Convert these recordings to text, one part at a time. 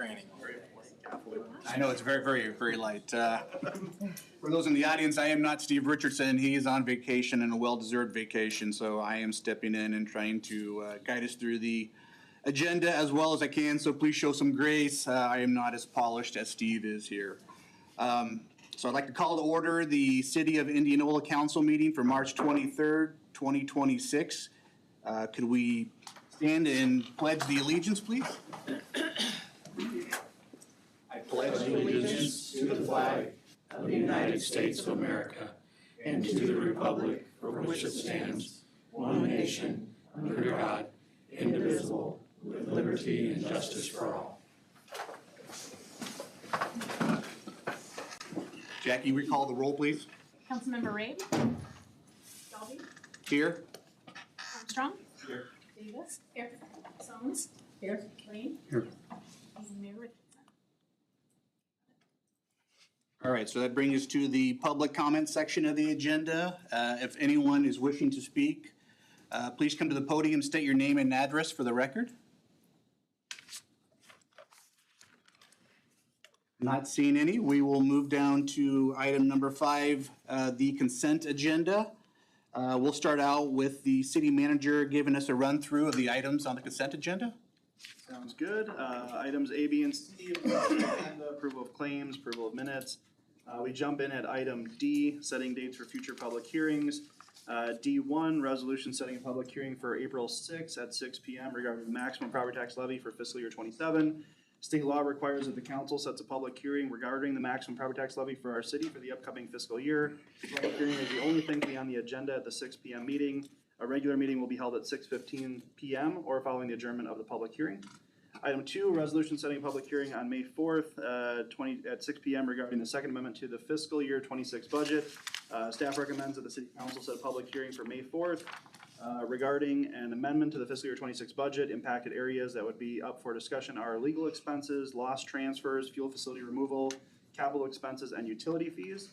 training. I know it's very, very, very light. For those in the audience, I am not Steve Richardson. He is on vacation and a well-deserved vacation, so I am stepping in and trying to guide us through the agenda as well as I can, so please show some grace. I am not as polished as Steve is here. So I'd like to call to order the City of Indianola Council meeting for March 23rd, 2026. Could we stand and pledge the allegiance, please? I pledge allegiance to the flag of the United States of America and to the republic for which it stands, one nation, under God, indivisible, with liberty and justice for all. Jackie, recall the roll, please. Councilmember Ray. Dalby. Here. Armstrong. Here. Davis. Here. Sones. Here. Lane. Here. And Mayor Richardson. All right, so that brings us to the public comment section of the agenda. If anyone is wishing to speak, please come to the podium, state your name and address for the record. Not seeing any, we will move down to item number 5, the consent agenda. We'll start out with the city manager giving us a run through of the items on the consent agenda. Sounds good. Items A, B, and C, agenda, approval of claims, approval of minutes. We jump in at item D, setting dates for future public hearings. D1, resolution setting a public hearing for April 6th at 6 p.m. regarding the maximum property tax levy for fiscal year 27. State law requires that the council sets a public hearing regarding the maximum property tax levy for our city for the upcoming fiscal year. The public hearing is the only thing to be on the agenda at the 6 p.m. meeting. A regular meeting will be held at 6:15 p.m. or following the adjournment of the public hearing. Item 2, resolution setting a public hearing on May 4th at 6 p.m. regarding the Second Amendment to the fiscal year 26 budget. Staff recommends that the City Council set a public hearing for May 4th regarding an amendment to the fiscal year 26 budget. Impacted areas that would be up for discussion are legal expenses, lost transfers, fuel facility removal, capital expenses, and utility fees.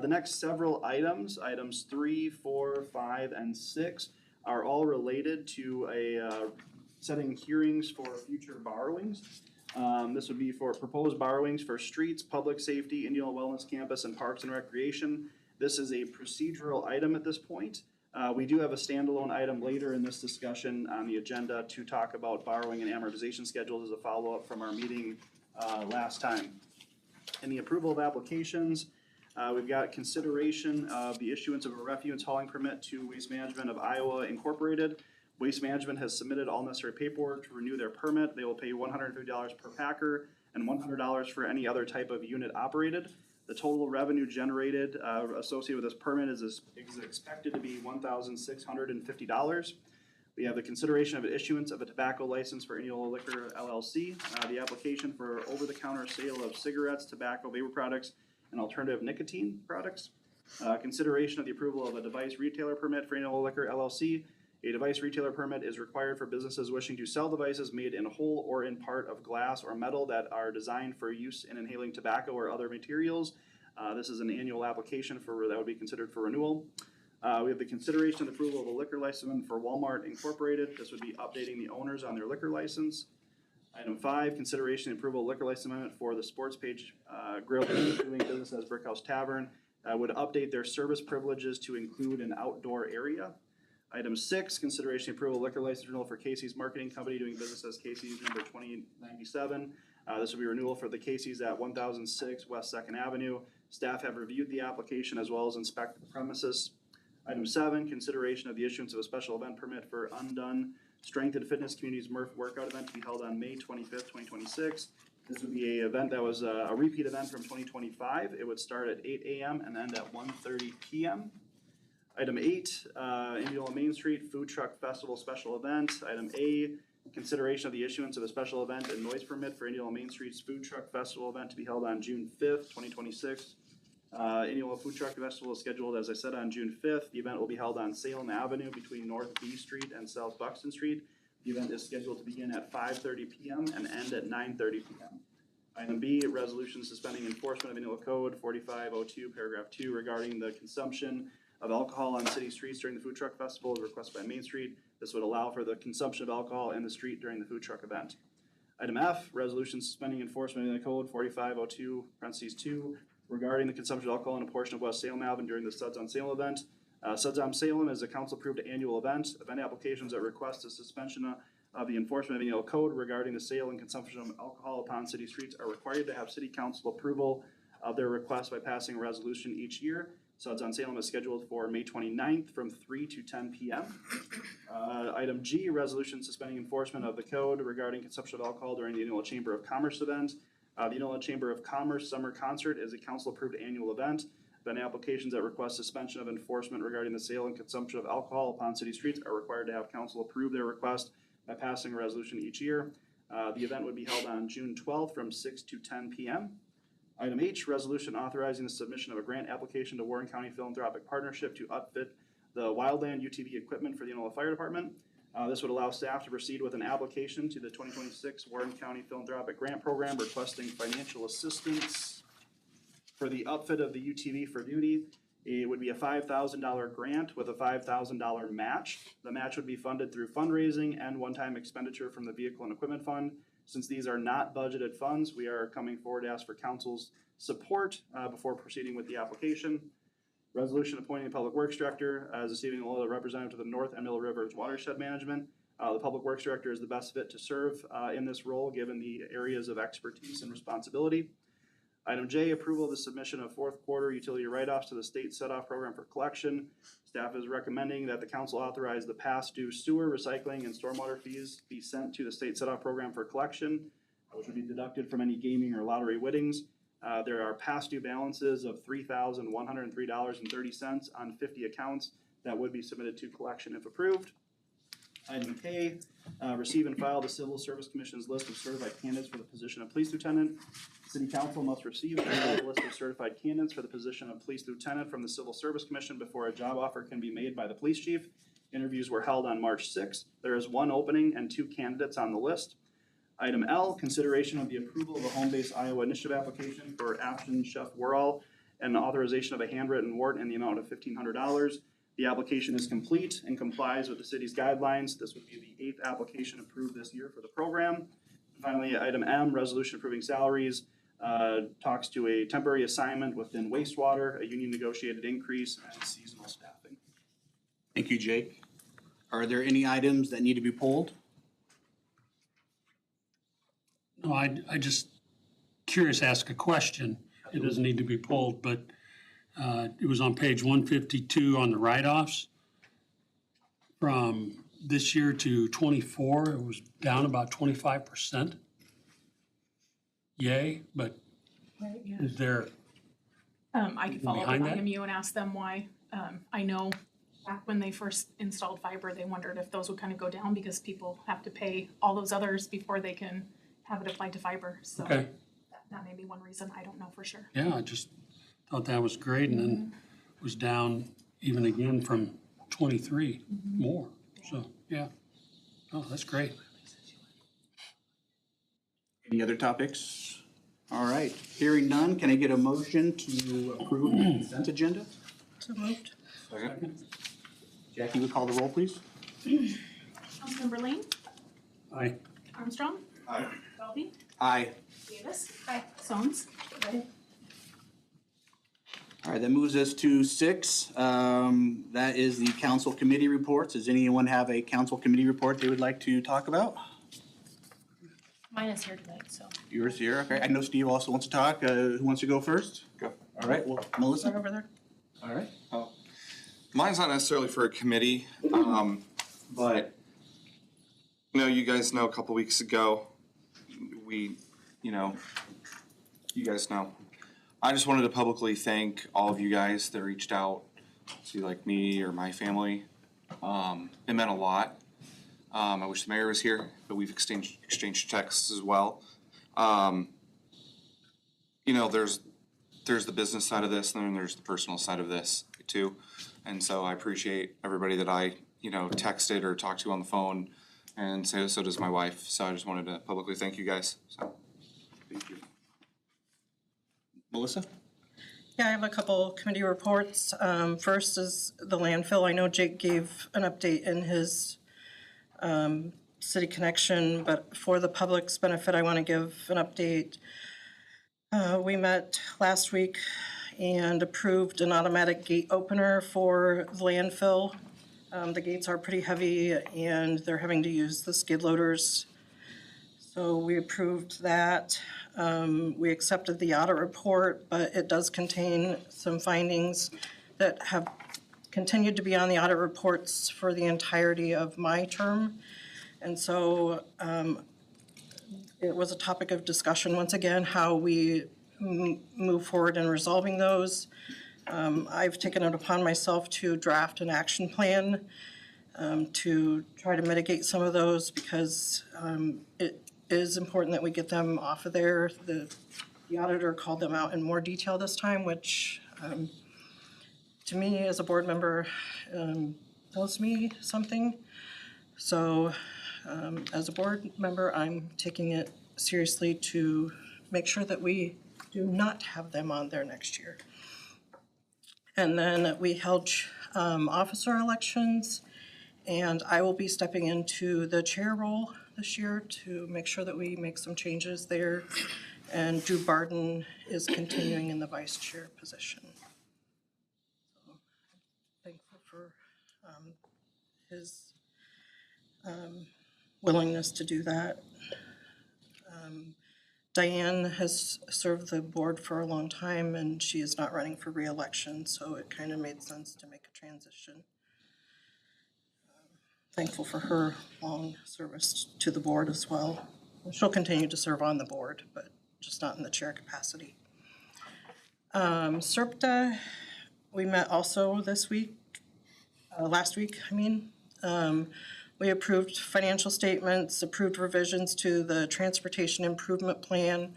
The next several items, items 3, 4, 5, and 6, are all related to a setting hearings for future borrowings. This would be for proposed borrowings for streets, public safety, Indianola Wellness Campus, and Parks and Recreation. This is a procedural item at this point. We do have a standalone item later in this discussion on the agenda to talk about borrowing and amortization schedules as a follow-up from our meeting last time. In the approval of applications, we've got consideration of the issuance of a refuse hauling permit to Waste Management of Iowa Incorporated. Waste Management has submitted all necessary paperwork to renew their permit. They will pay $150 per packer and $100 for any other type of unit operated. The total revenue generated associated with this permit is expected to be $1,650. We have the consideration of issuance of a tobacco license for Indianola Liquor LLC, the application for over-the-counter sale of cigarettes, tobacco, vapor products, and alternative nicotine products. Consideration of the approval of a device retailer permit for Indianola Liquor LLC. A device retailer permit is required for businesses wishing to sell devices made in whole or in part of glass or metal that are designed for use in inhaling tobacco or other materials. This is an annual application that would be considered for renewal. We have the consideration and approval of a liquor license for Walmart Incorporated. This would be updating the owners on their liquor license. Item 5, consideration and approval of liquor license amendment for the Sports Page Grill doing business as Brickhouse Tavern. Would update their service privileges to include an outdoor area. Item 6, consideration and approval of liquor license renewal for Casey's Marketing Company doing business as Casey's number 2097. This will be renewal for the Casey's at 1006 West 2nd Avenue. Staff have reviewed the application as well as inspected the premises. Item 7, consideration of the issuance of a special event permit for Undone Strength and Fitness Communities Murph workout event to be held on May 25th, 2026. This would be an event that was a repeat event from 2025. It would start at 8 a.m. and end at 1:30 p.m. Item 8, Indianola Main Street Food Truck Festival Special Event. Item A, consideration of the issuance of a special event and noise permit for Indianola Main Street's Food Truck Festival event to be held on June 5th, 2026. Indianola Food Truck Festival is scheduled, as I said, on June 5th. The event will be held on Salem Avenue between North B Street and South Buxton Street. The event is scheduled to begin at 5:30 p.m. and end at 9:30 p.m. Item B, resolution suspending enforcement of Indianola Code 4502, paragraph 2, regarding the consumption of alcohol on city streets during the food truck festival is requested by Main Street. This would allow for the consumption of alcohol in the street during the food truck event. Item F, resolution suspending enforcement in the code 4502(2) regarding the consumption of alcohol in a portion of West Salem Ave during the Suds on Salem event. Suds on Salem is a council-approved annual event. Event applications that request a suspension of the enforcement of Indianola code regarding the sale and consumption of alcohol upon city streets are required to have city council approval of their request by passing a resolution each year. Suds on Salem is scheduled for May 29th from 3 to 10 p.m. Item G, resolution suspending enforcement of the code regarding consumption of alcohol during the Indianola Chamber of Commerce event. The Indianola Chamber of Commerce Summer Concert is a council-approved annual event. Event applications that request suspension of enforcement regarding the sale and consumption of alcohol upon city streets are required to have council approve their request by passing a resolution each year. The event would be held on June 12th from 6 to 10 p.m. Item H, resolution authorizing the submission of a grant application to Warren County Philanthropic Partnership to upfit the wildland UTV equipment for the Indianola Fire Department. This would allow staff to proceed with an application to the 2026 Warren County Philanthropic Grant Program requesting financial assistance for the upfit of the UTV for duty. It would be a $5,000 grant with a $5,000 match. The match would be funded through fundraising and one-time expenditure from the Vehicle and Equipment Fund. Since these are not budgeted funds, we are coming forward to ask for council's support before proceeding with the application. Resolution appointing a Public Works Director as a city representative to the North and Middle Rivers Watershed Management. The Public Works Director is the best fit to serve in this role given the areas of expertise and responsibility. Item J, approval of the submission of fourth quarter utility write-offs to the state set-off program for collection. Staff is recommending that the council authorize the past due sewer, recycling, and stormwater fees be sent to the state set-off program for collection, which would be deducted from any gaming or lottery winnings. There are past due balances of $3,103.30 on 50 accounts that would be submitted to collection if approved. Item K, receive and file the Civil Service Commission's list of certified candidates for the position of police lieutenant. City Council must receive and file a list of certified candidates for the position of police lieutenant from the Civil Service Commission before a job offer can be made by the police chief. Interviews were held on March 6th. There is one opening and 2 candidates on the list. Item L, consideration of the approval of a home-based Iowa initiative application for Afton Chef Worrell and the authorization of a handwritten warrant in the amount of $1,500. The application is complete and complies with the city's guidelines. This would be the 8th application approved this year for the program. And finally, item M, resolution approving salaries, talks to a temporary assignment within wastewater, a union negotiated increase, and seasonal staffing. Thank you, Jake. Are there any items that need to be pulled? No, I just curious, ask a question. It doesn't need to be pulled, but it was on page 152 on the write-offs. From this year to 24, it was down about 25%. Yay, but Right, yeah. is there, I could follow up with Behind that? IMU and ask them why. I know back when they first installed fiber, they wondered if those would kind of go down because people have to pay all those others before they can have it applied to fiber. So okay, that may be one reason. I don't know for sure. yeah, I just thought that was great and then was down even again from 23 more. So, yeah. Oh, that's great. Any other topics? All right, hearing none, can I get a motion to approve the consent agenda? So moved. Jackie, would call the roll, please? Councilmember Lane, Aye. Armstrong, Aye. Dalby, Aye. Davis. Aye. Sones. Aye. All right, that moves us to 6. That is the council committee reports. Does anyone have a council committee report they would like to talk about? Mine is here tonight, so. Yours here, okay. I know Steve also wants to talk. Who wants to go first? Go. All right, well, Melissa? Right over there. All right. Mine's not necessarily for a committee, but, you guys know a couple weeks ago, you guys know. I just wanted to publicly thank all of you guys that reached out to like me or my family. It meant a lot. I wish the mayor was here, but we've exchanged texts as well. There's the business side of this, and then there's the personal side of this too. And so I appreciate everybody that I, texted or talked to on the phone, and so does my wife. So I just wanted to publicly thank you guys. So, thank you. Melissa? Yeah, I have a couple committee reports. First is the landfill. I know Jake gave an update in his city connection, but for the public's benefit, I want to give an update. We met last week and approved an automatic gate opener for the landfill. The gates are pretty heavy and they're having to use the skid loaders. So we approved that. We accepted the audit report, but it does contain some findings that have continued to be on the audit reports for the entirety of my term. And so it was a topic of discussion, once again, how we move forward in resolving those. I've taken it upon myself to draft an action plan to try to mitigate some of those because it is important that we get them off of there. The auditor called them out in more detail this time, which to me as a board member tells me something. So as a board member, I'm taking it seriously to make sure that we do not have them on there next year. And then we held officer elections, and I will be stepping into the chair role this year to make sure that we make some changes there. And Drew Barden is continuing in the vice chair position. So thankful for his willingness to do that. Diane has served the board for a long time and she is not running for re-election, so it kind of made sense to make a transition. Thankful for her long service to the board as well. She'll continue to serve on the board, but just not in the chair capacity. SERPTA, we met also this week, last week, I mean. We approved financial statements, approved revisions to the transportation improvement plan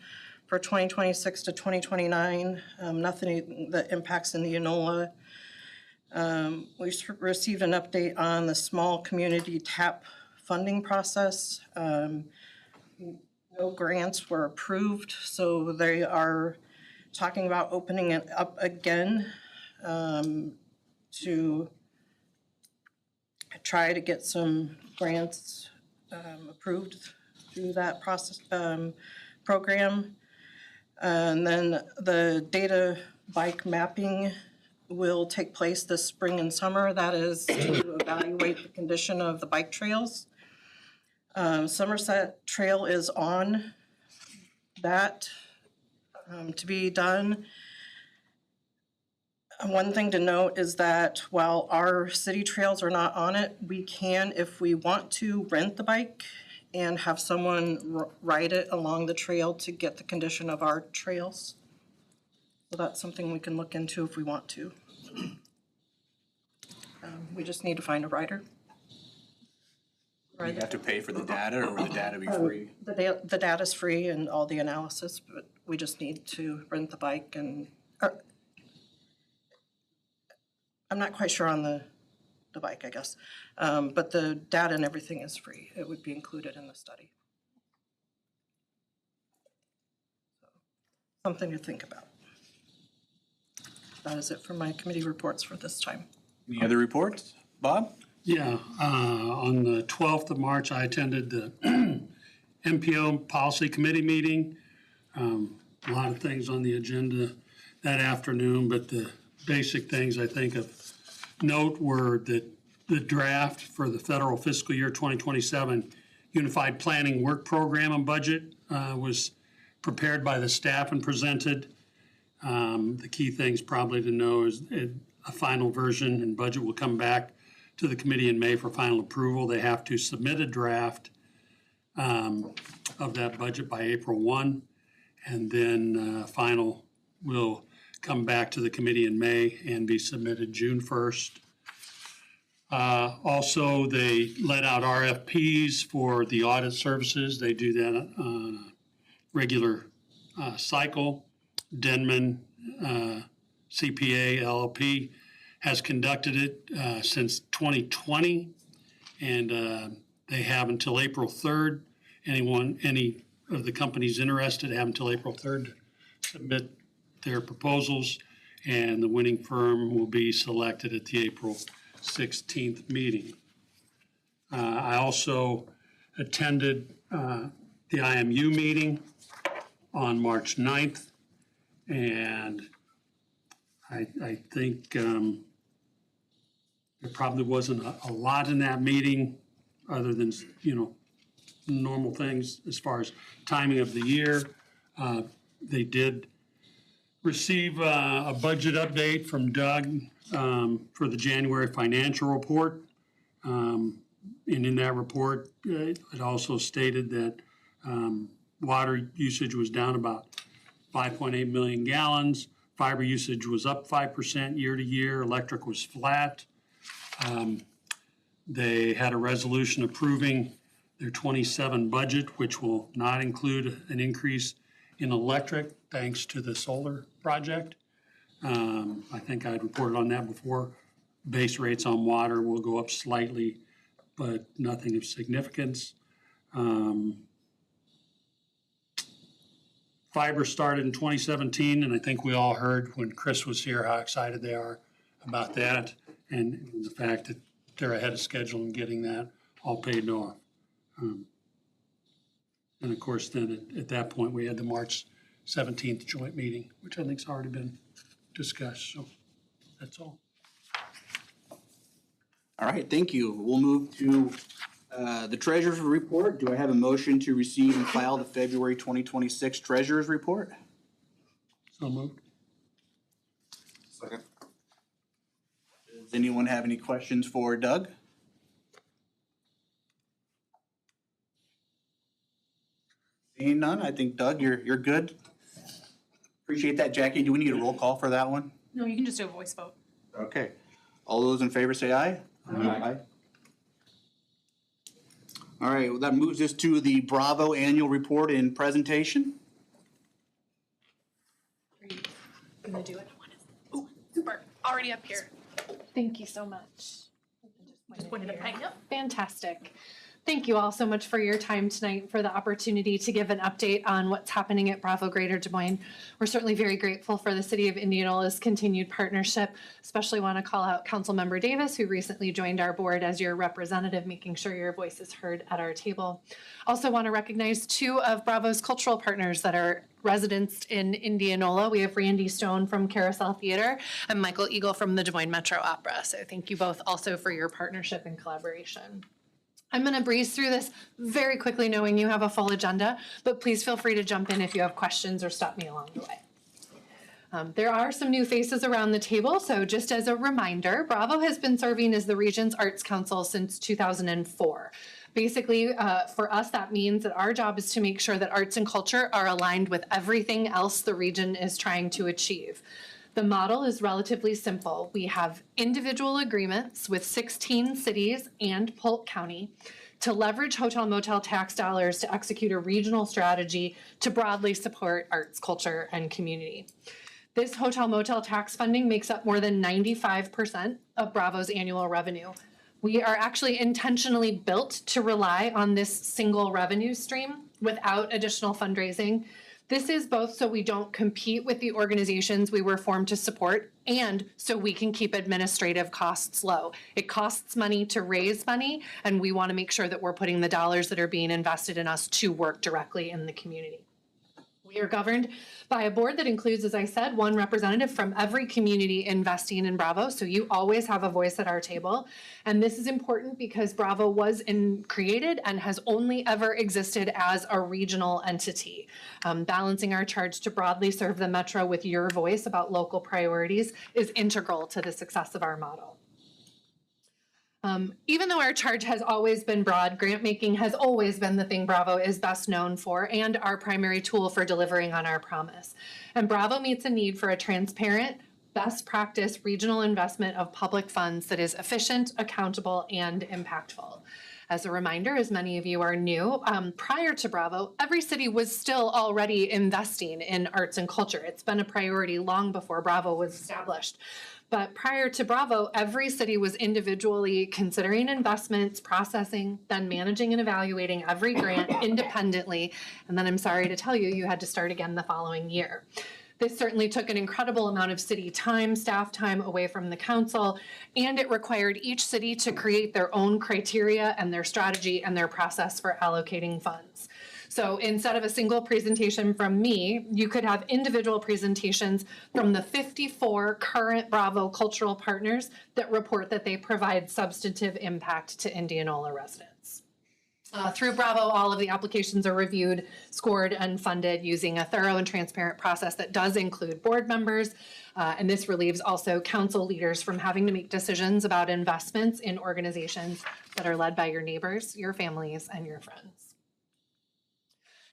for 2026 to 2029. Nothing that impacts Indianola. We received an update on the small community TAP funding process. No grants were approved, so they are talking about opening it up again to try to get some grants approved through that process program. And then the data bike mapping will take place this spring and summer. That is to evaluate the condition of the bike trails. Somerset Trail is on that to be done. One thing to note is that while our city trails are not on it, we can, if we want to, rent the bike and have someone ride it along the trail to get the condition of our trails. So that's something we can look into if we want to. We just need to find a rider. Do you have to pay for the data, or will the data be free? The data's free and all the analysis, but we just need to rent the bike and, I'm not quite sure on the bike, I guess. But the data and everything is free. It would be included in the study. So, something to think about. That is it for my committee reports for this time. Any other reports? Bob? Yeah, on the 12th of March, I attended the MPO Policy Committee meeting. A lot of things on the agenda that afternoon, but the basic things I think of note were that the draft for the federal fiscal year 2027 Unified Planning Work Program and Budget was prepared by the staff and presented. The key things probably to know is a final version and budget will come back to the committee in May for final approval. They have to submit a draft of that budget by April 1, and then final will come back to the committee in May and be submitted June 1st. Also, they let out RFPs for the audit services. They do that on a regular cycle. Denman CPA LLP has conducted it since 2020, and they have until April 3rd. Any of the companies interested have until April 3rd to submit their proposals, and the winning firm will be selected at the April 16th meeting. I also attended the IMU meeting on March 9th. And I think there probably wasn't a lot in that meeting other than, normal things as far as timing of the year. They did receive a budget update from Doug for the January financial report. And in that report, it also stated that water usage was down about 5.8 million gallons. Fiber usage was up 5% year to year. Electric was flat. They had a resolution approving their 27 budget, which will not include an increase in electric thanks to the solar project. I think I'd reported on that before. Base rates on water will go up slightly, but nothing of significance. Fiber started in 2017, and I think we all heard when Chris was here how excited they are about that and the fact that they're ahead of schedule in getting that all paid off. And of course, then at that point, we had the March 17th joint meeting, which I think's already been discussed, so that's all. All right, thank you. We'll move to the treasurer's report. Do I have a motion to receive and file the February 2026 treasurer's report? So moved. Second. Does anyone have any questions for Doug? Seeing none, I think Doug, you're good. Appreciate that, Jackie. Do we need a roll call for that one? No, you can just do a voice vote. Okay. All those in favor say aye. Aye. All right, well, that moves us to the Bravo annual report and presentation. Are you gonna do it? Oh, super, already up here. Thank you so much. Just pointed at mine, yep. Fantastic. Thank you all so much for your time tonight, for the opportunity to give an update on what's happening at Bravo Greater Des Moines. We're certainly very grateful for the City of Indianola's continued partnership. Especially want to call out Councilmember Davis, who recently joined our board as your representative, making sure your voice is heard at our table. Also want to recognize two of Bravo's cultural partners that are residents in Indianola. We have Randy Stone from Carousel Theater and Michael Eagle from the Des Moines Metro Opera. So thank you both also for your partnership and collaboration. I'm going to breeze through this very quickly, knowing you have a full agenda, but please feel free to jump in if you have questions or stop me along the way. There are some new faces around the table, so just as a reminder, Bravo has been serving as the region's Arts Council since 2004. Basically, for us, that means that our job is to make sure that arts and culture are aligned with everything else the region is trying to achieve. The model is relatively simple. We have individual agreements with 16 cities and Polk County to leverage hotel motel tax dollars to execute a regional strategy to broadly support arts, culture, and community. This hotel motel tax funding makes up more than 95% of Bravo's annual revenue. We are actually intentionally built to rely on this single revenue stream without additional fundraising. This is both so we don't compete with the organizations we were formed to support and so we can keep administrative costs low. It costs money to raise money, and we want to make sure that we're putting the dollars that are being invested in us to work directly in the community. We are governed by a board that includes, as I said, one representative from every community investing in Bravo, so you always have a voice at our table. And this is important because Bravo was created and has only ever existed as a regional entity. Balancing our charge to broadly serve the Metro with your voice about local priorities is integral to the success of our model. Even though our charge has always been broad, grant making has always been the thing Bravo is best known for and our primary tool for delivering on our promise. And Bravo meets a need for a transparent, best practice regional investment of public funds that is efficient, accountable, and impactful. As a reminder, as many of you are new, prior to Bravo, every city was still already investing in arts and culture. It's been a priority long before Bravo was established. But prior to Bravo, every city was individually considering investments, processing, then managing and evaluating every grant independently. And then I'm sorry to tell you, you had to start again the following year. This certainly took an incredible amount of city time, staff time away from the council, and it required each city to create their own criteria and their strategy and their process for allocating funds. So instead of a single presentation from me, you could have individual presentations from the 54 current Bravo cultural partners that report that they provide substantive impact to Indianola residents. Through Bravo, all of the applications are reviewed, scored, and funded using a thorough and transparent process that does include board members. And this relieves also council leaders from having to make decisions about investments in organizations that are led by your neighbors, your families, and your friends.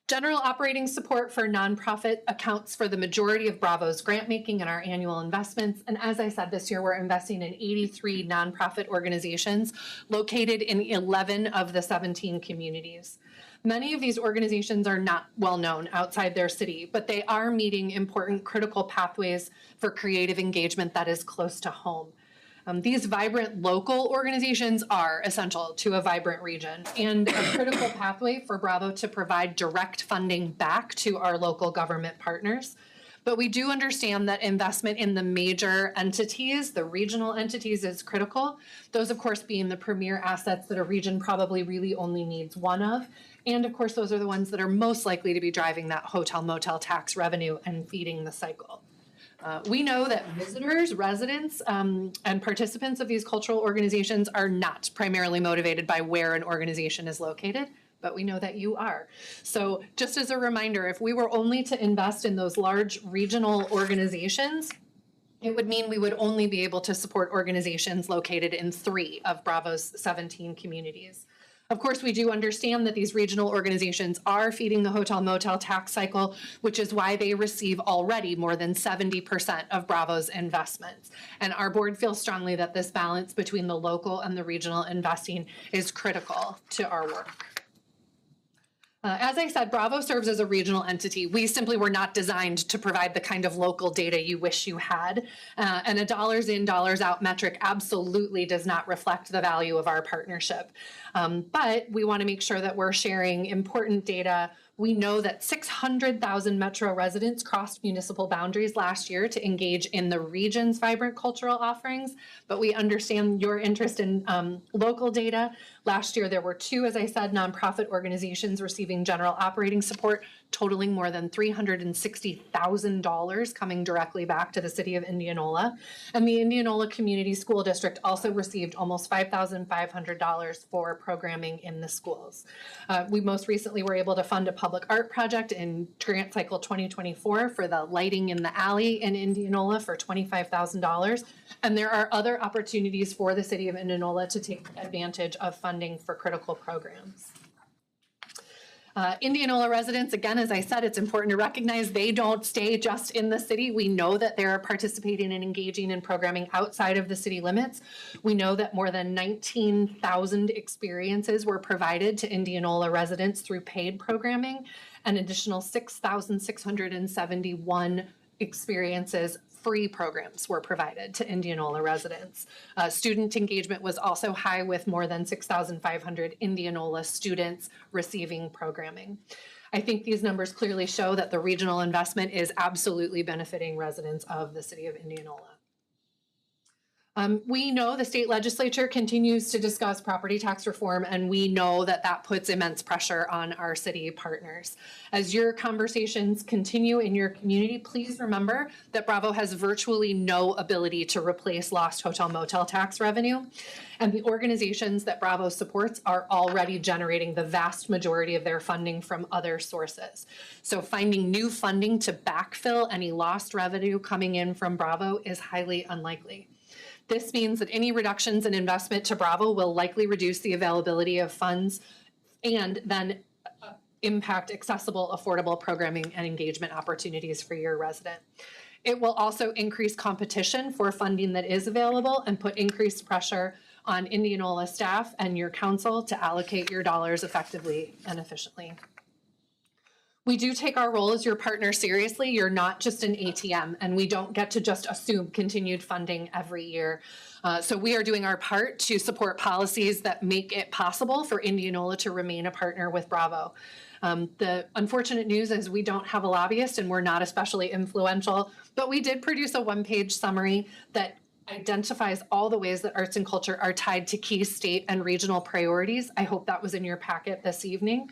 General operating support for nonprofit accounts for the majority of Bravo's grant making and our annual investments. And as I said, this year we're investing in 83 nonprofit organizations located in 11 of the 17 communities. Many of these organizations are not well known outside their city, but they are meeting important critical pathways for creative engagement that is close to home. These vibrant local organizations are essential to a vibrant region and a critical pathway for Bravo to provide direct funding back to our local government partners. But we do understand that investment in the major entities, the regional entities, is critical. Those, of course, being the premier assets that a region probably really only needs one of. And of course, those are the ones that are most likely to be driving that hotel motel tax revenue and feeding the cycle. We know that visitors, residents, and participants of these cultural organizations are not primarily motivated by where an organization is located, but we know that you are. So just as a reminder, if we were only to invest in those large regional organizations, it would mean we would only be able to support organizations located in 3 of Bravo's 17 communities. Of course, we do understand that these regional organizations are feeding the hotel motel tax cycle, which is why they receive already more than 70% of Bravo's investments. And our board feels strongly that this balance between the local and the regional investing is critical to our work. As I said, Bravo serves as a regional entity. We simply were not designed to provide the kind of local data you wish you had. And a dollars in, dollars out metric absolutely does not reflect the value of our partnership. But we want to make sure that we're sharing important data. We know that 600,000 Metro residents crossed municipal boundaries last year to engage in the region's vibrant cultural offerings, but we understand your interest in local data. Last year, there were 2, as I said, nonprofit organizations receiving general operating support, totaling more than $360,000 coming directly back to the city of Indianola. And the Indianola Community School District also received almost $5,500 for programming in the schools. We most recently were able to fund a public art project in grant cycle 2024 for the lighting in the alley in Indianola for $25,000. And there are other opportunities for the city of Indianola to take advantage of funding for critical programs. Indianola residents, again, as I said, it's important to recognize they don't stay just in the city. We know that they're participating and engaging in programming outside of the city limits. We know that more than 19,000 experiences were provided to Indianola residents through paid programming, an additional 6,671 experiences, free programs were provided to Indianola residents. Student engagement was also high with more than 6,500 Indianola students receiving programming. I think these numbers clearly show that the regional investment is absolutely benefiting residents of the city of Indianola. We know the state legislature continues to discuss property tax reform, and we know that that puts immense pressure on our city partners. As your conversations continue in your community, please remember that Bravo has virtually no ability to replace lost hotel motel tax revenue, and the organizations that Bravo supports are already generating the vast majority of their funding from other sources. So finding new funding to backfill any lost revenue coming in from Bravo is highly unlikely. This means that any reductions in investment to Bravo will likely reduce the availability of funds and then impact accessible, affordable programming and engagement opportunities for your resident. It will also increase competition for funding that is available and put increased pressure on Indianola staff and your council to allocate your dollars effectively and efficiently. We do take our role as your partner seriously. You're not just an ATM, and we don't get to just assume continued funding every year. So we are doing our part to support policies that make it possible for Indianola to remain a partner with Bravo. The unfortunate news is we don't have a lobbyist and we're not especially influential, but we did produce a one-page summary that identifies all the ways that arts and culture are tied to key state and regional priorities. I hope that was in your packet this evening.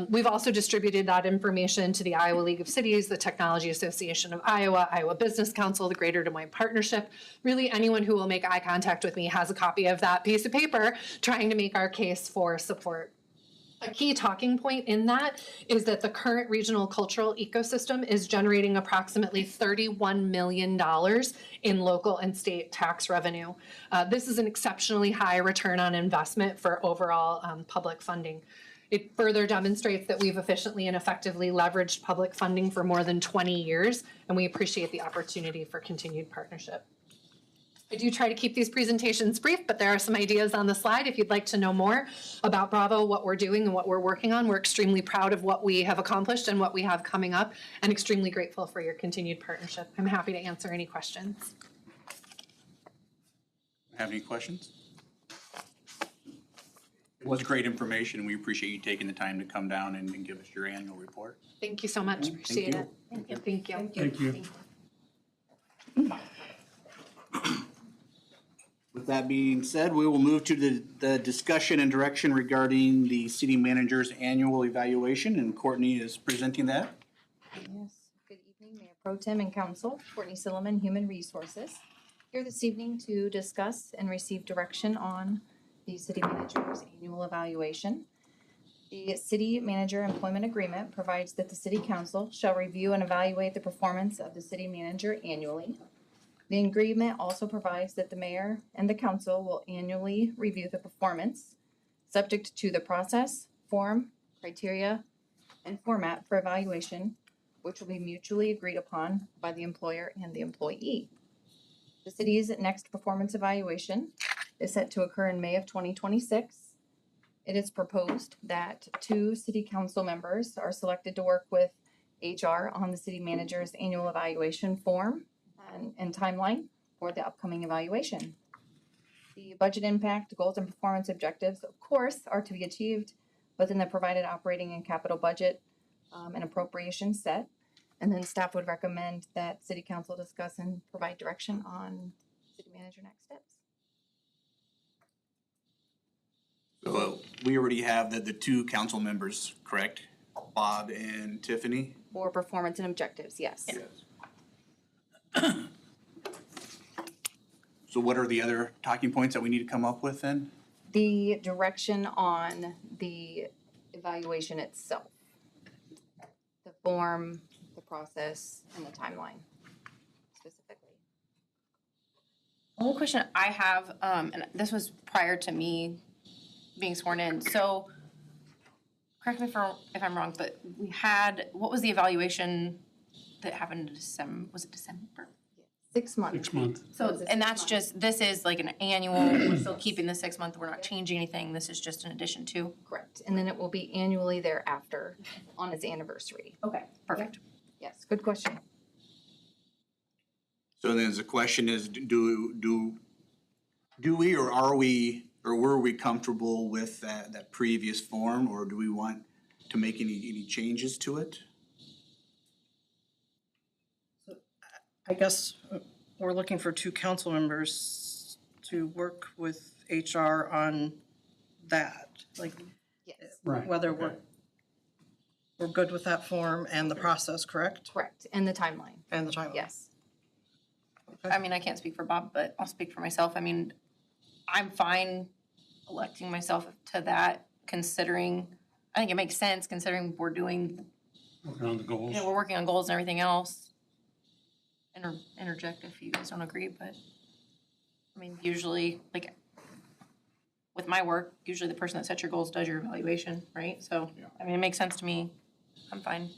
We've also distributed that information to the Iowa League of Cities, the Technology Association of Iowa, Iowa Business Council, the Greater Des Moines Partnership. Really, anyone who will make eye contact with me has a copy of that piece of paper trying to make our case for support. A key talking point in that is that the current regional cultural ecosystem is generating approximately $31 million in local and state tax revenue. This is an exceptionally high return on investment for overall public funding. It further demonstrates that we've efficiently and effectively leveraged public funding for more than 20 years, and we appreciate the opportunity for continued partnership. I do try to keep these presentations brief, but there are some ideas on the slide if you'd like to know more about Bravo, what we're doing and what we're working on. We're extremely proud of what we have accomplished and what we have coming up, and extremely grateful for your continued partnership. I'm happy to answer any questions. Have any questions? It was great information, and we appreciate you taking the time to come down and give us your annual report. Thank you so much. Appreciate it. Thank you. Thank you. With that being said, we will move to the discussion and direction regarding the city manager's annual evaluation, and Courtney is presenting that. Yes, good evening, Mayor Pro Tem and Council. Courtney Silliman, Human Resources. Here this evening to discuss and receive direction on the city manager's annual evaluation. The city manager employment agreement provides that the city council shall review and evaluate the performance of the city manager annually. The agreement also provides that the mayor and the council will annually review the performance, subject to the process, form, criteria, and format for evaluation, which will be mutually agreed upon by the employer and the employee. The city's next performance evaluation is set to occur in May of 2026. It is proposed that 2 city council members are selected to work with HR on the city manager's annual evaluation form and timeline for the upcoming evaluation. The budget impact, goals, and performance objectives, of course, are to be achieved within the provided operating and capital budget and appropriation set. And then staff would recommend that city council discuss and provide direction on city manager next steps. So we already have the 2 council members, correct? Bob and Tiffany? For performance and objectives, yes. So what are the other talking points that we need to come up with then? The direction on the evaluation itself. The form, the process, and the timeline specifically. One question I have, and this was prior to me being sworn in, so correct me if I'm wrong, but we had, what was the evaluation that happened in December? Was it December? 6 months. 6 months. So, and that's just, this is like an annual, we're still keeping the 6 month, we're not changing anything, this is just an addition to? Correct. And then it will be annually thereafter on its anniversary. Okay, perfect. Yes, good question. So then the question is, do we or are we or were we comfortable with that previous form, or do we want to make any changes to it? I guess we're looking for 2 council members to work with HR on that, like Yes, Right. whether we're good with that form and the process, correct? correct. And the timeline, And the timeline. yes. I mean, I can't speak for Bob, but I'll speak for myself. I mean, I'm fine electing myself to that, considering, I think it makes sense considering we're doing, Working on the goals. we're working on goals and everything else. Interject if you guys don't agree, but I mean, usually, like, with my work, usually the person that sets your goals does your evaluation, right? So, I mean, it makes sense to me. I'm fine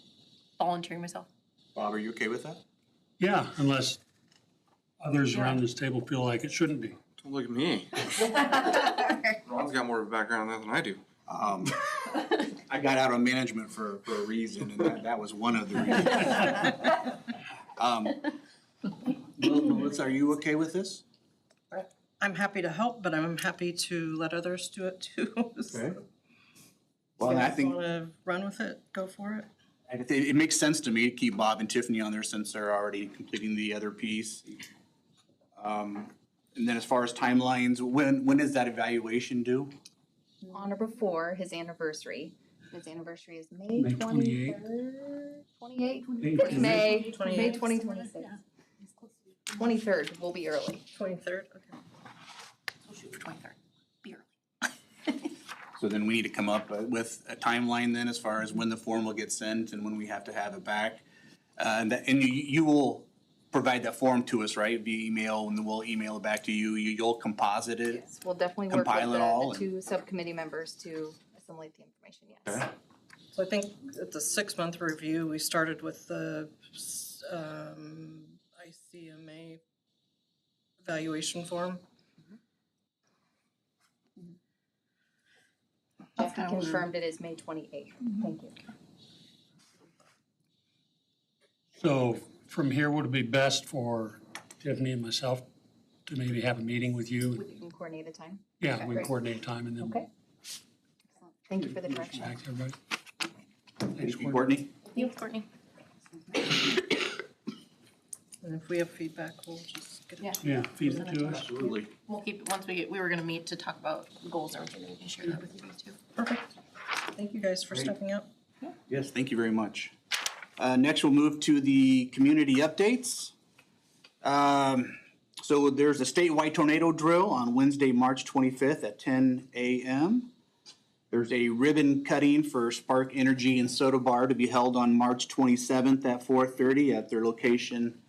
volunteering myself. Bob, are you okay with that? Yeah, unless others around this table feel like it shouldn't be. Don't look at me. Ron's got more of a background on that than I do. I got out of management for a reason, and that was one of the reasons. Melissa, are you okay with this? I'm happy to help, but I'm happy to let others do it too. Well, Well, I You think wanna run with it, go for it? it makes sense to me to keep Bob and Tiffany on there since they're already completing the other piece. And then as far as timelines, when is that evaluation due? On or before his anniversary. His anniversary is May May 28th. 28th? May May 28th. 2026. 23rd will be early. 23rd, okay. We'll shoot for 23rd. Be early. So then we need to come up with a timeline then as far as when the form will get sent and when we have to have it back. And you will provide that form to us, right, via email, and then we'll email it back to you. You'll composite it? Yes, we'll definitely work with Compile it all the two subcommittee members to assimilate the information, yes. Okay. So I think at the 6-month review, we started with the ICMA evaluation form. Jackie confirmed it is May 28th. Thank you. So from here, would it be best for Tiffany and myself to maybe have a meeting with you? We can coordinate the time. Yeah, Okay, we can great. coordinate time and then Okay. Excellent. Thank you for the direction. back to everybody. Thank Thanks, you, Courtney. Courtney. You, Courtney? And if we have feedback, we'll just get it. Yeah. Yeah, feed it to us. Absolutely. We'll keep it, once we were gonna meet to talk about goals and everything, we can share that with you guys too. Perfect. Thank you guys for stepping up. Yes, thank you very much. Next, we'll move to the community updates. So there's a statewide tornado drill on Wednesday, March 25th at 10 a.m. There's a ribbon cutting for Spark Energy and Soda Bar to be held on March 27th at 4:30 at their location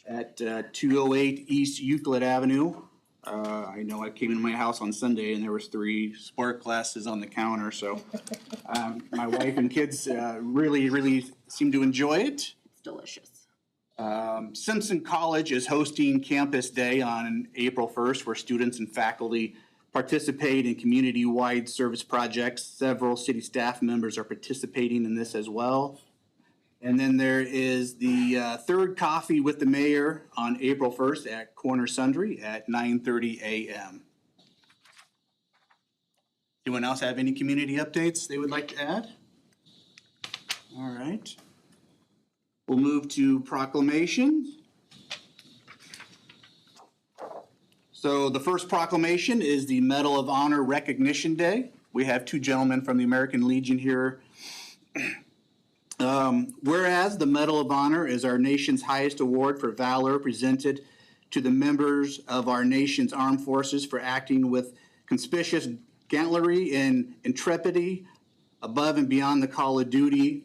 at 208 East Euclid Avenue. I know I came into my house on Sunday and there was 3 Spark glasses on the counter, so my wife and kids really seem to enjoy it. It's delicious. Simpson College is hosting Campus Day on April 1st, where students and faculty participate in community-wide service projects. Several city staff members are participating in this as well. And then there is the third coffee with the mayor on April 1st at Corner Sundry at 9:30 a.m. Anyone else have any community updates they would like to add? All right. We'll move to proclamations. So the first proclamation is the Medal of Honor Recognition Day. We have 2 gentlemen from the American Legion here. Whereas the Medal of Honor is our nation's highest award for valor presented to the members of our nation's armed forces for acting with conspicuous gallantry and intrepidity above and beyond the call of duty,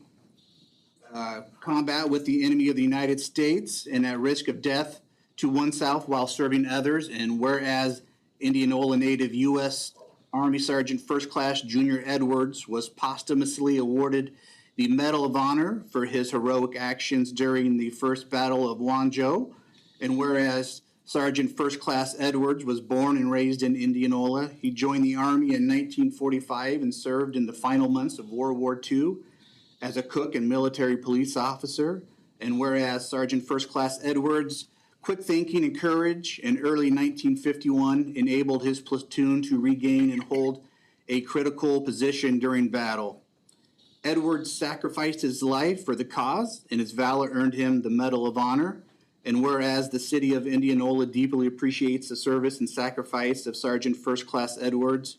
combat with the enemy of the United States and at risk of death to oneself while serving others. And whereas Indianola native U.S. Army Sergeant First Class Junior Edwards was posthumously awarded the Medal of Honor for his heroic actions during the First Battle of Wanzhou. And whereas Sergeant First Class Edwards was born and raised in Indianola, he joined the Army in 1945 and served in the final months of World War II as a cook and military police officer. And whereas Sergeant First Class Edwards' quick thinking and courage in early 1951 enabled his platoon to regain and hold a critical position during battle. Edwards sacrificed his life for the cause, and his valor earned him the Medal of Honor. And whereas the city of Indianola deeply appreciates the service and sacrifice of Sergeant First Class Edwards,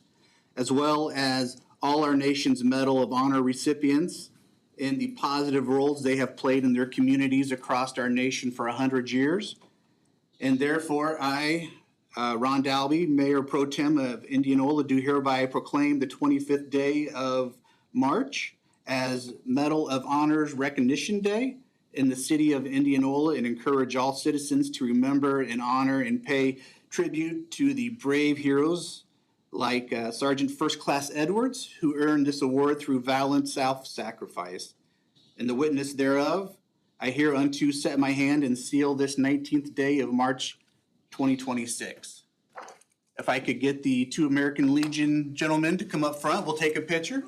as well as all our nation's Medal of Honor recipients in the positive roles they have played in their communities across our nation for 100 years. And therefore, I, Ron Dalby, Mayor Pro Tem of Indianola, do hereby proclaim the 25th day of March as Medal of Honors Recognition Day in the city of Indianola, and encourage all citizens to remember and honor and pay tribute to the brave heroes like Sergeant First Class Edwards, who earned this award through valiant self-sacrifice. In the witness thereof, I hereunto set my hand and seal this 19th day of March 2026. If I could get the 2 American Legion gentlemen to come up front, we'll take a picture.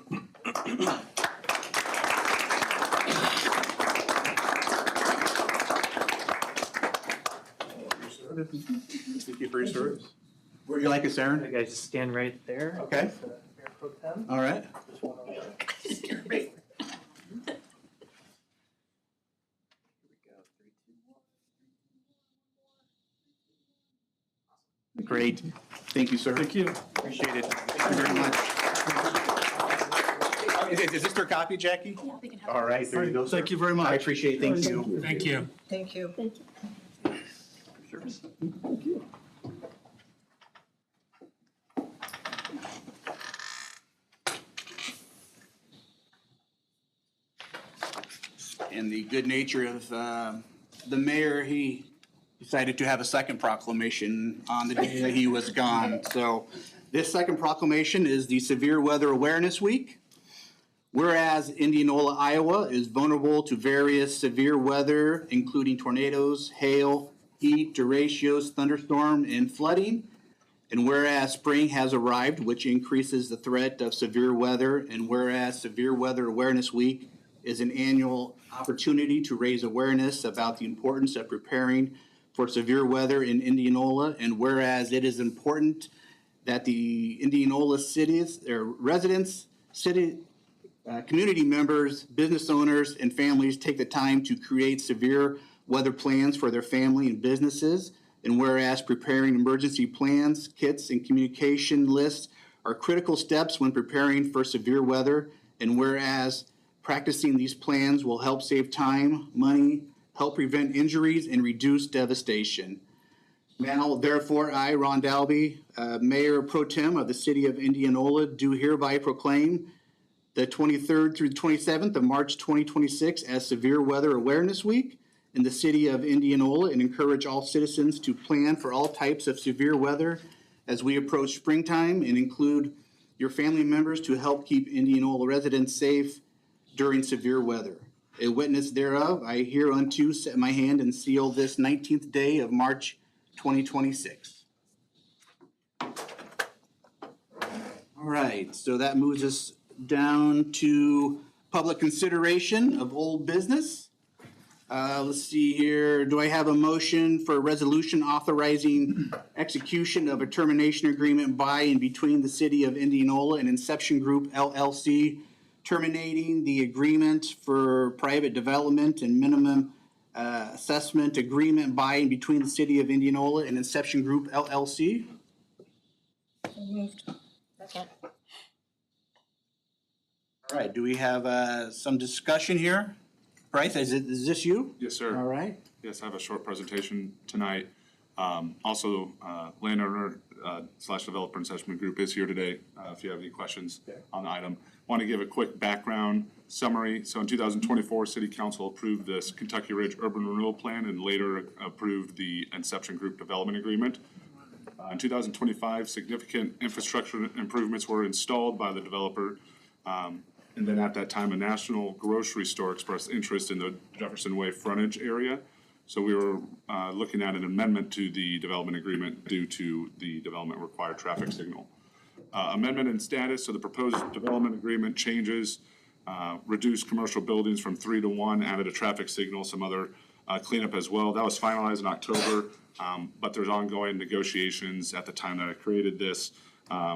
Thank you for your service. Would you like us, Aaron? You guys stand right there. Okay. Pro Tem. All right. Just one over. Great. Thank you, sir. Thank you. Appreciate it. Thank you very much. Is this their copy, Jackie? Yeah, they can have. All right, there you go, sir. Thank you very much. I appreciate it. Thank you. Thank you. Thank you. In the good nature of the mayor, he decided to have a second proclamation on the day that he was gone. So this second proclamation is the Severe Weather Awareness Week. Whereas Indianola, Iowa is vulnerable to various severe weather, including tornadoes, hail, heat, derechos, thunderstorm, and flooding. And whereas spring has arrived, which increases the threat of severe weather, and whereas Severe Weather Awareness Week is an annual opportunity to raise awareness about the importance of preparing for severe weather in Indianola, and whereas it is important that the Indianola cities, their residents, community members, business owners, and families take the time to create severe weather plans for their family and businesses. And whereas preparing emergency plans, kits, and communication lists are critical steps when preparing for severe weather. And whereas practicing these plans will help save time, money, help prevent injuries, and reduce devastation. Now, therefore, I, Ron Dalby, Mayor Pro Tem of the City of Indianola, do hereby proclaim the 23rd through the 27th of March 2026 as Severe Weather Awareness Week in the City of Indianola, and encourage all citizens to plan for all types of severe weather as we approach springtime, and include your family members to help keep Indianola residents safe during severe weather. A witness thereof, I hereunto set my hand and seal this 19th day of March 2026. All right, so that moves us down to public consideration of old business. Let's see here. Do I have a motion for a resolution authorizing execution of a termination agreement by and between the City of Indianola and Inception Group LLC, terminating the agreement for private development and minimum assessment agreement by and between the City of Indianola and Inception Group LLC? Moved. All right, do we have some discussion here? Bryce, is this you? Yes, sir. All right. Yes, I have a short presentation tonight. Also, landowner slash developer assessment group is here today, if you have any questions on the item. Want to give a quick background summary. So in 2024, City Council approved this Kentucky Ridge Urban Renewal Plan and later approved the Inception Group Development Agreement. In 2025, significant infrastructure improvements were installed by the developer. And then at that time, a national grocery store expressed interest in the Jefferson Way frontage area. So we were looking at an amendment to the development agreement due to the development required traffic signal. Amendment in status, so the proposed development agreement changes, reduced commercial buildings from 3 to 1, added a traffic signal, some other cleanup as well. That was finalized in October, but there's ongoing negotiations at the time that I created this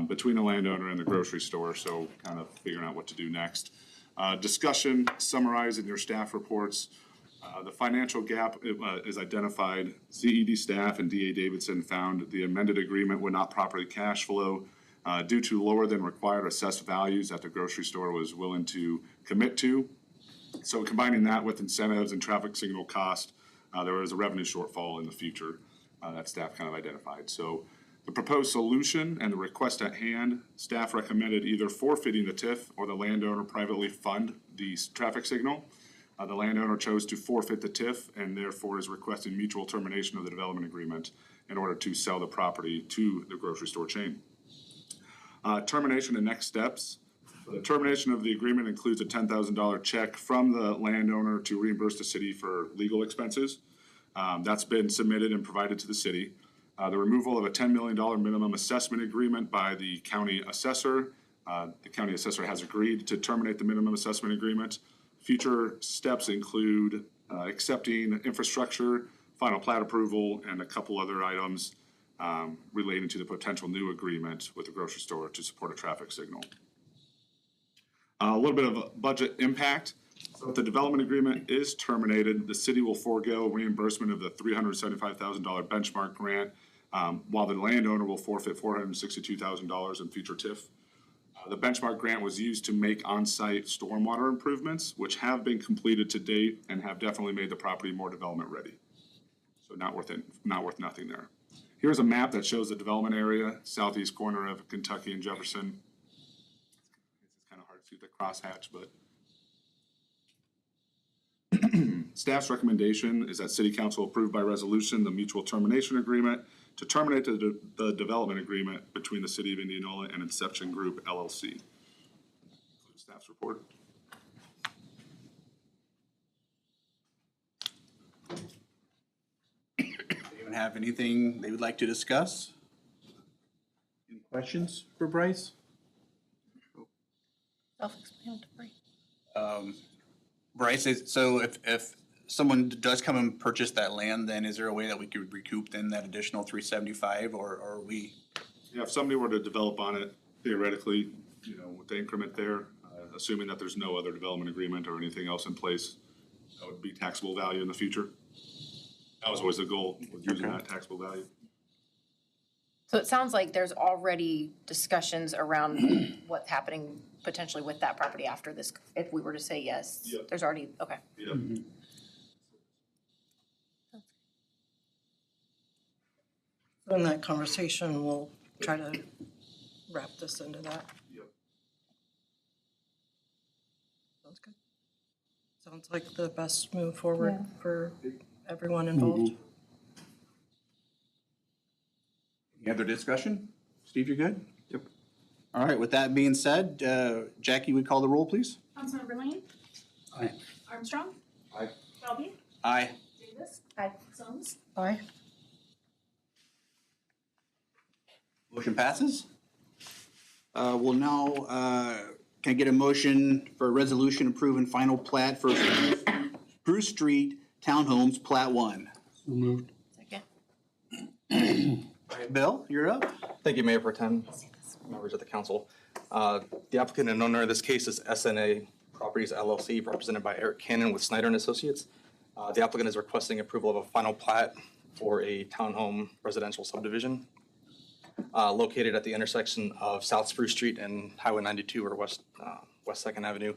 between the landowner and the grocery store, so kind of figuring out what to do next. Discussion summarized in your staff reports. The financial gap is identified. CED staff and DA Davidson found the amended agreement would not properly cash flow due to lower than required assessed values that the grocery store was willing to commit to. So combining that with incentives and traffic signal cost, there was a revenue shortfall in the future that staff kind of identified. So the proposed solution and the request at hand, staff recommended either forfeiting the TIF or the landowner privately fund the traffic signal. The landowner chose to forfeit the TIF and therefore is requesting mutual termination of the development agreement in order to sell the property to the grocery store chain. Termination and next steps. The termination of the agreement includes a $10,000 check from the landowner to reimburse the city for legal expenses. That's been submitted and provided to the city. The removal of a $10 million minimum assessment agreement by the county assessor. The county assessor has agreed to terminate the minimum assessment agreement. Future steps include accepting infrastructure, final plat approval, and a couple other items relating to the potential new agreement with the grocery store to support a traffic signal. A little bit of a budget impact. So if the development agreement is terminated, the city will forego reimbursement of the $375,000 benchmark grant, while the landowner will forfeit $462,000 in future TIF. The benchmark grant was used to make on-site stormwater improvements, which have been completed to date and have definitely made the property more development ready. So not worth nothing there. Here's a map that shows the development area, southeast corner of Kentucky and Jefferson. It's kind of hard to see the crosshatch, but staff's recommendation is that city council approve by resolution the mutual termination agreement to terminate the development agreement between the city of Indianola and Inception Group LLC. Staff's report. Anyone have anything they would like to discuss? Any questions for Bryce? Self-explanatory. Bryce, so if someone does come and purchase that land, then is there a way that we could recoup then that additional 375, or are we? Yeah, if somebody were to develop on it, theoretically, you know, with the increment there, assuming that there's no other development agreement or anything else in place, that would be taxable value in the future. That was always the goal, was using that taxable value. So it sounds like there's already discussions around what's happening potentially with that property after this, if we were to say yes. Yep. There's already, okay. Yep. In that conversation, we'll try to wrap this into that. Yep. Sounds good. Sounds like the best move forward for everyone involved. Any other discussion? Steve, you're good? Yep. All right, with that being said, Jackie, would call the roll, please? Councilmember Lane? Aye. Armstrong? Aye. Shelby? Aye. Davis? Aye. Sons? Aye. Motion passes. We'll now, can I get a motion for a resolution approving final plat for Bruce Street Townhomes Plat 1? So moved. Second. Bill, you're up. Thank you, Mayor Pro Tem, members of the council. The applicant and owner of this case is SNA Properties LLC, represented by Eric Cannon with Snyder and Associates. The applicant is requesting approval of a final plat for a townhome residential subdivision located at the intersection of South Spruce Street and Highway 92 or West 2nd Avenue.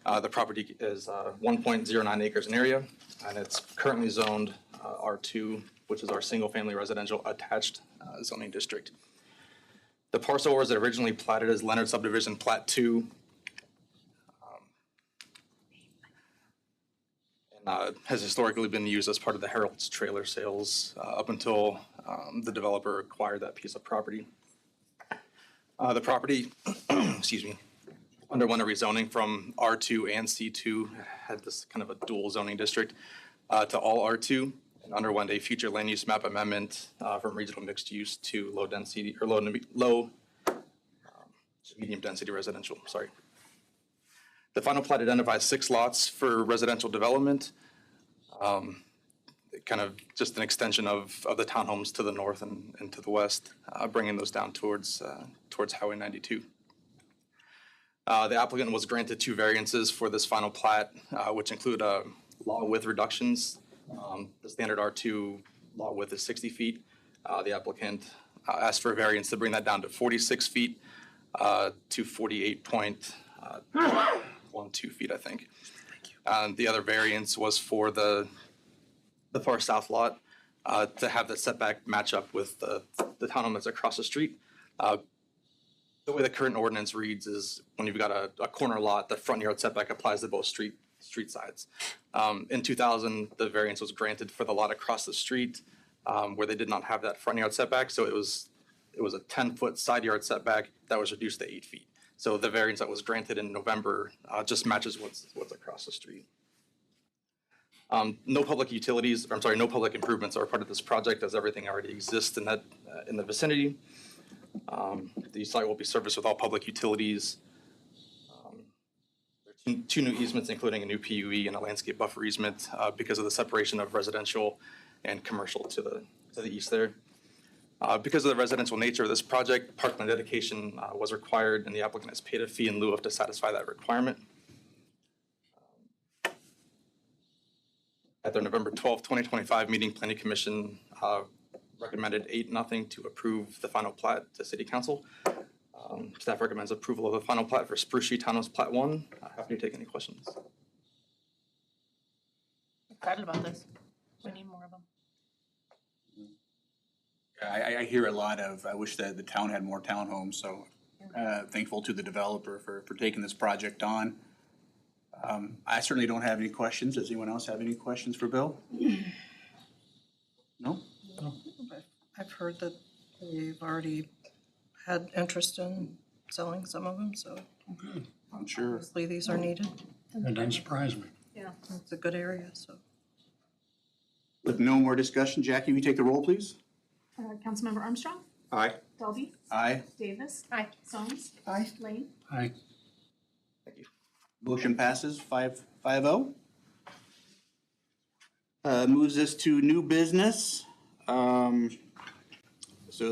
The property is 1.09 acres in area, and it's currently zoned R2, which is our single-family residential attached zoning district. The parcel was originally platted as Leonard Subdivision Plat 2. And has historically been used as part of the Harold's trailer sales up until the developer acquired that piece of property. The property, excuse me, underwent a rezoning from R2 and C2, had this kind of a dual zoning district, to all R2, and underwent a future land use map amendment from regional mixed use to low density, or medium density residential, sorry. The final plat identifies 6 lots for residential development. Kind of just an extension of the townhomes to the north and to the west, bringing those down towards Highway 92. The applicant was granted 2 variances for this final plat, which include lot width reductions. The standard R2 lot width is 60 feet. The applicant asked for a variance to bring that down to 46 feet to 48.12 feet, I think. The other variance was for the far south lot to have the setback match up with the townhome that's across the street. The way the current ordinance reads is when you've got a corner lot, the front yard setback applies to both street sides. In 2000, the variance was granted for the lot across the street where they did not have that front yard setback, so it was a 10-foot side yard setback that was reduced to 8 feet. So the variance that was granted in November just matches what's across the street. No public improvements are part of this project, as everything already exists in the vicinity. The site will be serviced with all public utilities. There are 2 new easements, including a new PUE and a landscape buffer easement because of the separation of residential and commercial to the east there. Because of the residential nature of this project, parkland dedication was required, and the applicant has paid a fee in lieu of to satisfy that requirement. At their November 12th, 2025 meeting, Planning Commission recommended 8-0 to approve the final plat to City Council. Staff recommends approval of the final plat for Spruce Tree Townhouse Plat 1. Happy to take any questions. Excited about this. We need more of them. I hear a lot of, I wish that the town had more townhomes, so thankful to the developer for taking this project on. I certainly don't have any questions. Does anyone else have any questions for Bill? No? I've heard that they've already had interest in selling some of them, so I'm sure. obviously these are needed. That doesn't surprise me. Yeah. It's a good area, so. With no more discussion, Jackie, will you take the roll, please? Councilmember Armstrong, Aye. Dalby, Aye. Davis. Aye. Sones, Aye. Lane. Aye. Motion passes 5-0. Moves us to new business. So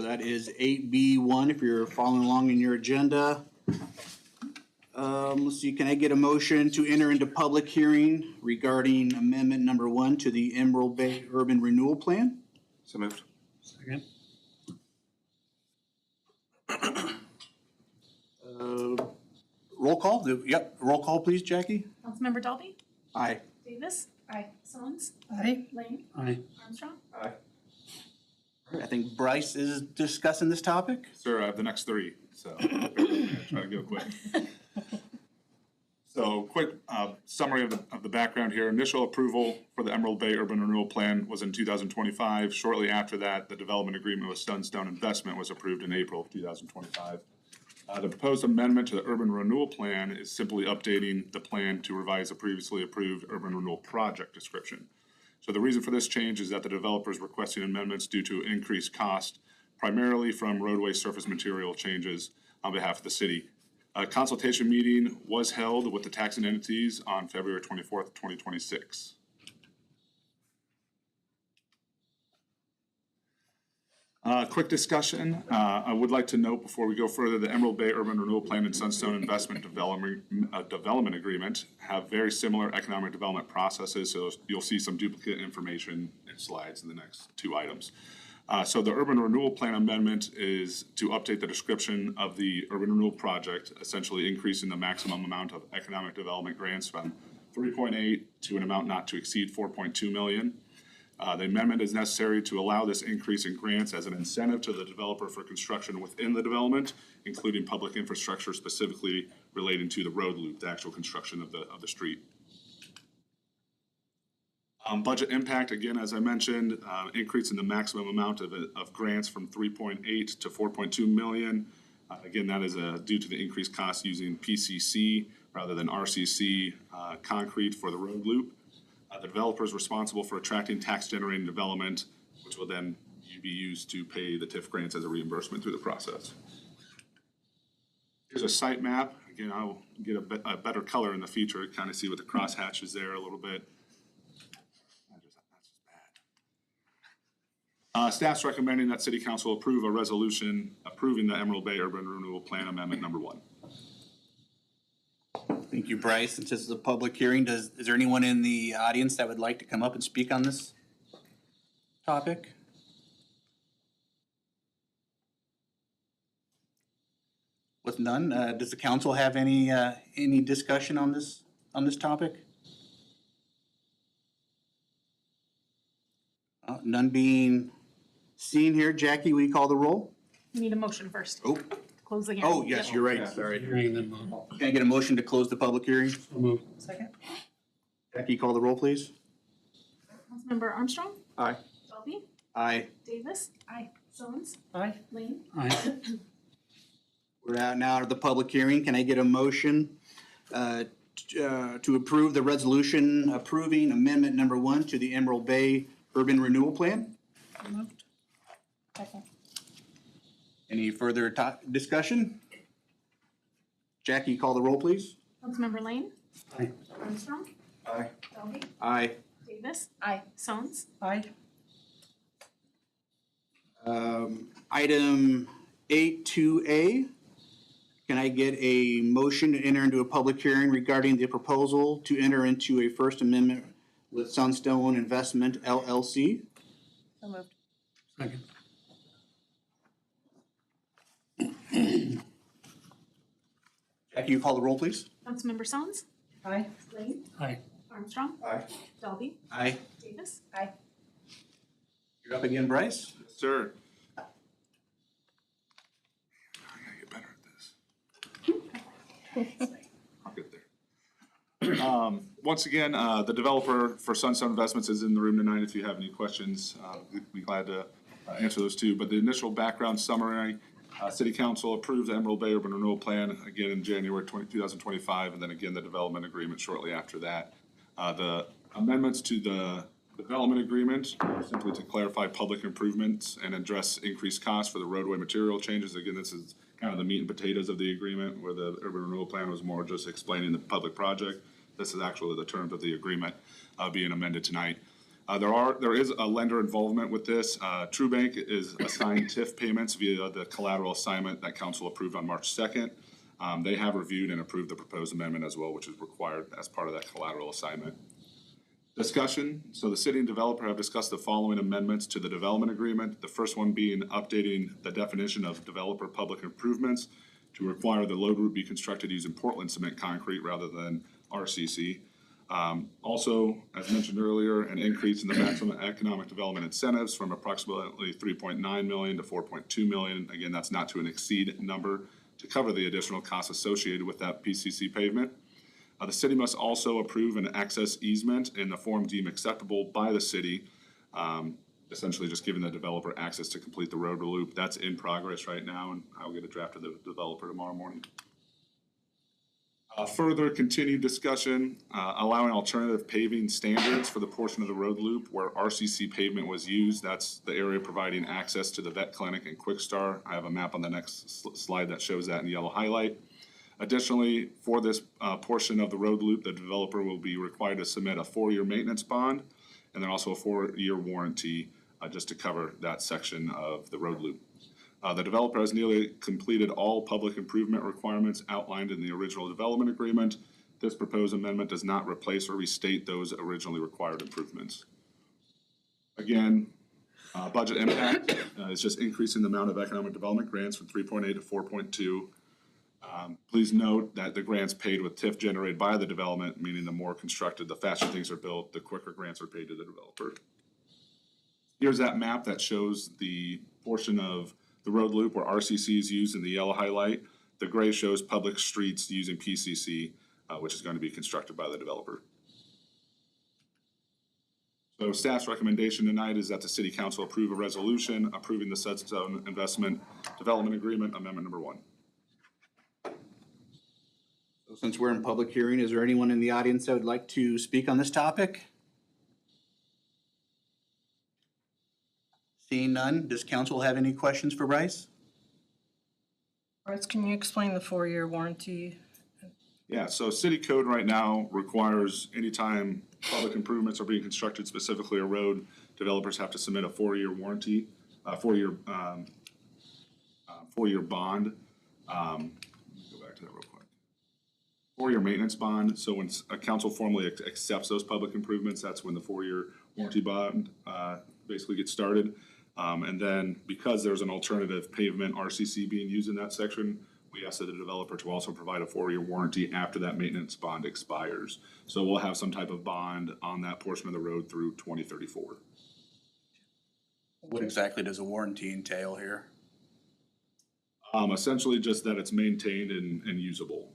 that is 8B1 if you're following along in your agenda. Let's see, can I get a motion to enter into public hearing regarding amendment number 1 to the Emerald Bay Urban Renewal Plan? So moved. Second. Roll call? Yep, roll call please, Jackie? Councilmember Dalby, Aye. Davis. Aye. Sones, Aye. Lane, Aye. Armstrong. I think Bryce is discussing this topic. Sir, I have the next 3, so try to go quick. So quick summary of the background here. Initial approval for the Emerald Bay Urban Renewal Plan was in 2025. Shortly after that, the development agreement with Sunstone Investment was approved in April of 2025. The proposed amendment to the Urban Renewal Plan is simply updating the plan to revise a previously approved urban renewal project description. So the reason for this change is that the developer is requesting amendments due to increased cost, primarily from roadway surface material changes on behalf of the city. A consultation meeting was held with the taxing entities on February 24th, 2026. Quick discussion. I would like to note before we go further, the Emerald Bay Urban Renewal Plan and Sunstone Investment Development Agreement have very similar economic development processes, so you'll see some duplicate information in slides in the next 2 items. So the Urban Renewal Plan amendment is to update the description of the urban renewal project, essentially increasing the maximum amount of economic development grants from 3.8 to an amount not to exceed 4.2 million. The amendment is necessary to allow this increase in grants as an incentive to the developer for construction within the development, including public infrastructure specifically relating to the road loop, the actual construction of the street. Budget impact, again, as I mentioned, increase in the maximum amount of grants from 3.8 to 4.2 million. Again, that is due to the increased cost using PCC rather than RCC concrete for the road loop. The developer is responsible for attracting tax-generating development, which will then be used to pay the TIF grants as a reimbursement through the process. Here's a site map. Again, I'll get a better color in the feature, kind of see what the crosshatch is there a little bit. Staff's recommending that City Council approve a resolution approving the Emerald Bay Urban Renewal Plan Amendment Number 1. Thank you, Bryce. Since this is a public hearing, is there anyone in the audience that would like to come up and speak on this topic? With none, does the council have any discussion on this topic? None being seen here. Jackie, will you call the roll? We need a motion first. Oh, Close the hearing. oh, yes, you're right, sorry. Hearing them all. Can I get a motion to close the public hearing? So moved. Second? Jackie, call the roll, please. Councilmember Armstrong, Aye. Dalby, Aye. Davis. Aye. Sones, Aye. Lane. Aye. We're out now to the public hearing. Can I get a motion to approve the resolution approving amendment number 1 to the Emerald Bay Urban Renewal Plan? Moved. Second. Any further discussion? Jackie, call the roll, please. Councilmember Lane. Aye. Armstrong, Aye. Dalby, Aye. Davis. Aye. Sones, Aye. Item 8-2A, can I get a motion to enter into a public hearing regarding the proposal to enter into a First Amendment with Sunstone Investment LLC? So moved. Second. Jackie, you call the roll, please. Councilmember Sons, Aye. Lane, Aye. Armstrong, Aye. Dalby, Aye. Davis. You're up again, Bryce. Sir. I gotta get better at this. I'll get there. Once again, the developer for Sunstone Investments is in the room tonight. If you have any questions, we'd be glad to answer those too. But the initial background summary, City Council approved the Emerald Bay Urban Renewal Plan again in January 2025, and then again the development agreement shortly after that. The amendments to the development agreement are simply to clarify public improvements and address increased costs for the roadway material changes. Again, this is kind of the meat and potatoes of the agreement, where the urban renewal plan was more just explaining the public project. This is actually the terms of the agreement being amended tonight. There is a lender involvement with this. True Bank is assigned TIF payments via the collateral assignment that council approved on March 2nd. They have reviewed and approved the proposed amendment as well, which is required as part of that collateral assignment. Discussion. So the city and developer have discussed the following amendments to the development agreement. The first one being updating the definition of developer public improvements to require the load route be constructed using Portland cement concrete rather than RCC. Also, as mentioned earlier, an increase in the maximum economic development incentives from approximately 3.9 million to 4.2 million. Again, that's not to an exceed number to cover the additional costs associated with that PCC pavement. The city must also approve an access easement in the form deemed acceptable by the city, essentially just giving the developer access to complete the road loop. That's in progress right now, and I'll get a draft to the developer tomorrow morning. Further continued discussion, allowing alternative paving standards for the portion of the road loop where RCC pavement was used. That's the area providing access to the vet clinic and Quick Star. I have a map on the next slide that shows that in yellow highlight. Additionally, for this portion of the road loop, the developer will be required to submit a 4-year maintenance bond and then also a 4-year warranty just to cover that section of the road loop. The developer has nearly completed all public improvement requirements outlined in the original development agreement. This proposed amendment does not replace or restate those originally required improvements. Again, budget impact is just increasing the amount of economic development grants from 3.8 to 4.2. Please note that the grants paid with TIF generated by the development, meaning the more constructed, the faster things are built, the quicker grants are paid to the developer. Here's that map that shows the portion of the road loop where RCC is used in the yellow highlight. The gray shows public streets using PCC, which is going to be constructed by the developer. So staff's recommendation tonight is that the city council approve a resolution approving the Sunstone Investment Development Agreement Amendment Number 1. So since we're in public hearing, is there anyone in the audience that would like to speak on this topic? Seeing none, does council have any questions for Bryce? Bryce, can you explain the 4-year warranty? Yeah, so city code right now requires anytime public improvements are being constructed, specifically a road, developers have to submit a 4-year warranty, 4-year bond. Let me go back to that real quick. 4-year maintenance bond. So when a council formally accepts those public improvements, that's when the 4-year warranty bond basically gets started. And then because there's an alternative pavement RCC being used in that section, we asked the developer to also provide a 4-year warranty after that maintenance bond expires. So we'll have some type of bond on that portion of the road through 2034. What exactly does a warranty entail here? Essentially just that it's maintained and usable.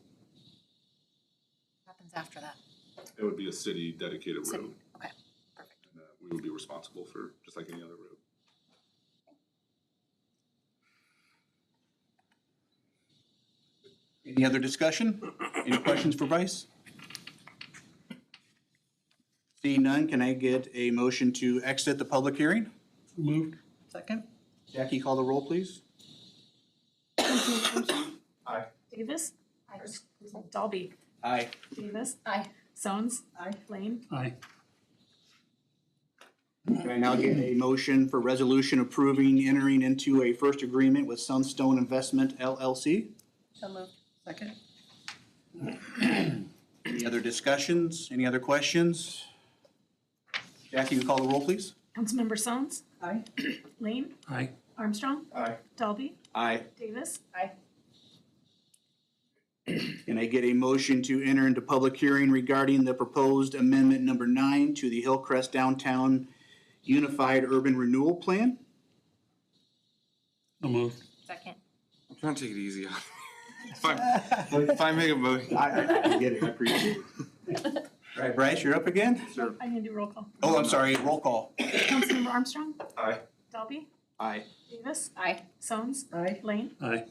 What happens after that? It would be a city dedicated road. Okay, perfect. And, we would be responsible for just like any other road. Any other discussion? Any questions for Bryce? Seeing none, can I get a motion to exit the public hearing? Moved. Second? Jackie, call the roll, please. Aye. Davis. Aye. Dalby. Aye. Davis. Aye. Sons. Aye. Lane. Aye. Can I now get a motion for resolution approving entering into a first agreement with Sunstone Investment LLC? So moved. Second. Any other discussions? Any other questions? Jackie, you call the roll, please? Councilmember Sons, Aye. Lane, Aye. Armstrong, Aye. Dalby, Aye. Davis, Aye. Can I get a motion to enter into public hearing regarding the proposed amendment number 9 to the Hillcrest Downtown Unified Urban Renewal Plan? So moved. Second. I'm trying to take it easy on me. If I make a motion. I get it, I appreciate it. All right, Bryce, you're up again? I need to do roll call. Oh, I'm sorry, roll call. Councilmember Armstrong, Aye. Dalby, Aye. Davis, Aye. Sons, Aye. Lane, Aye.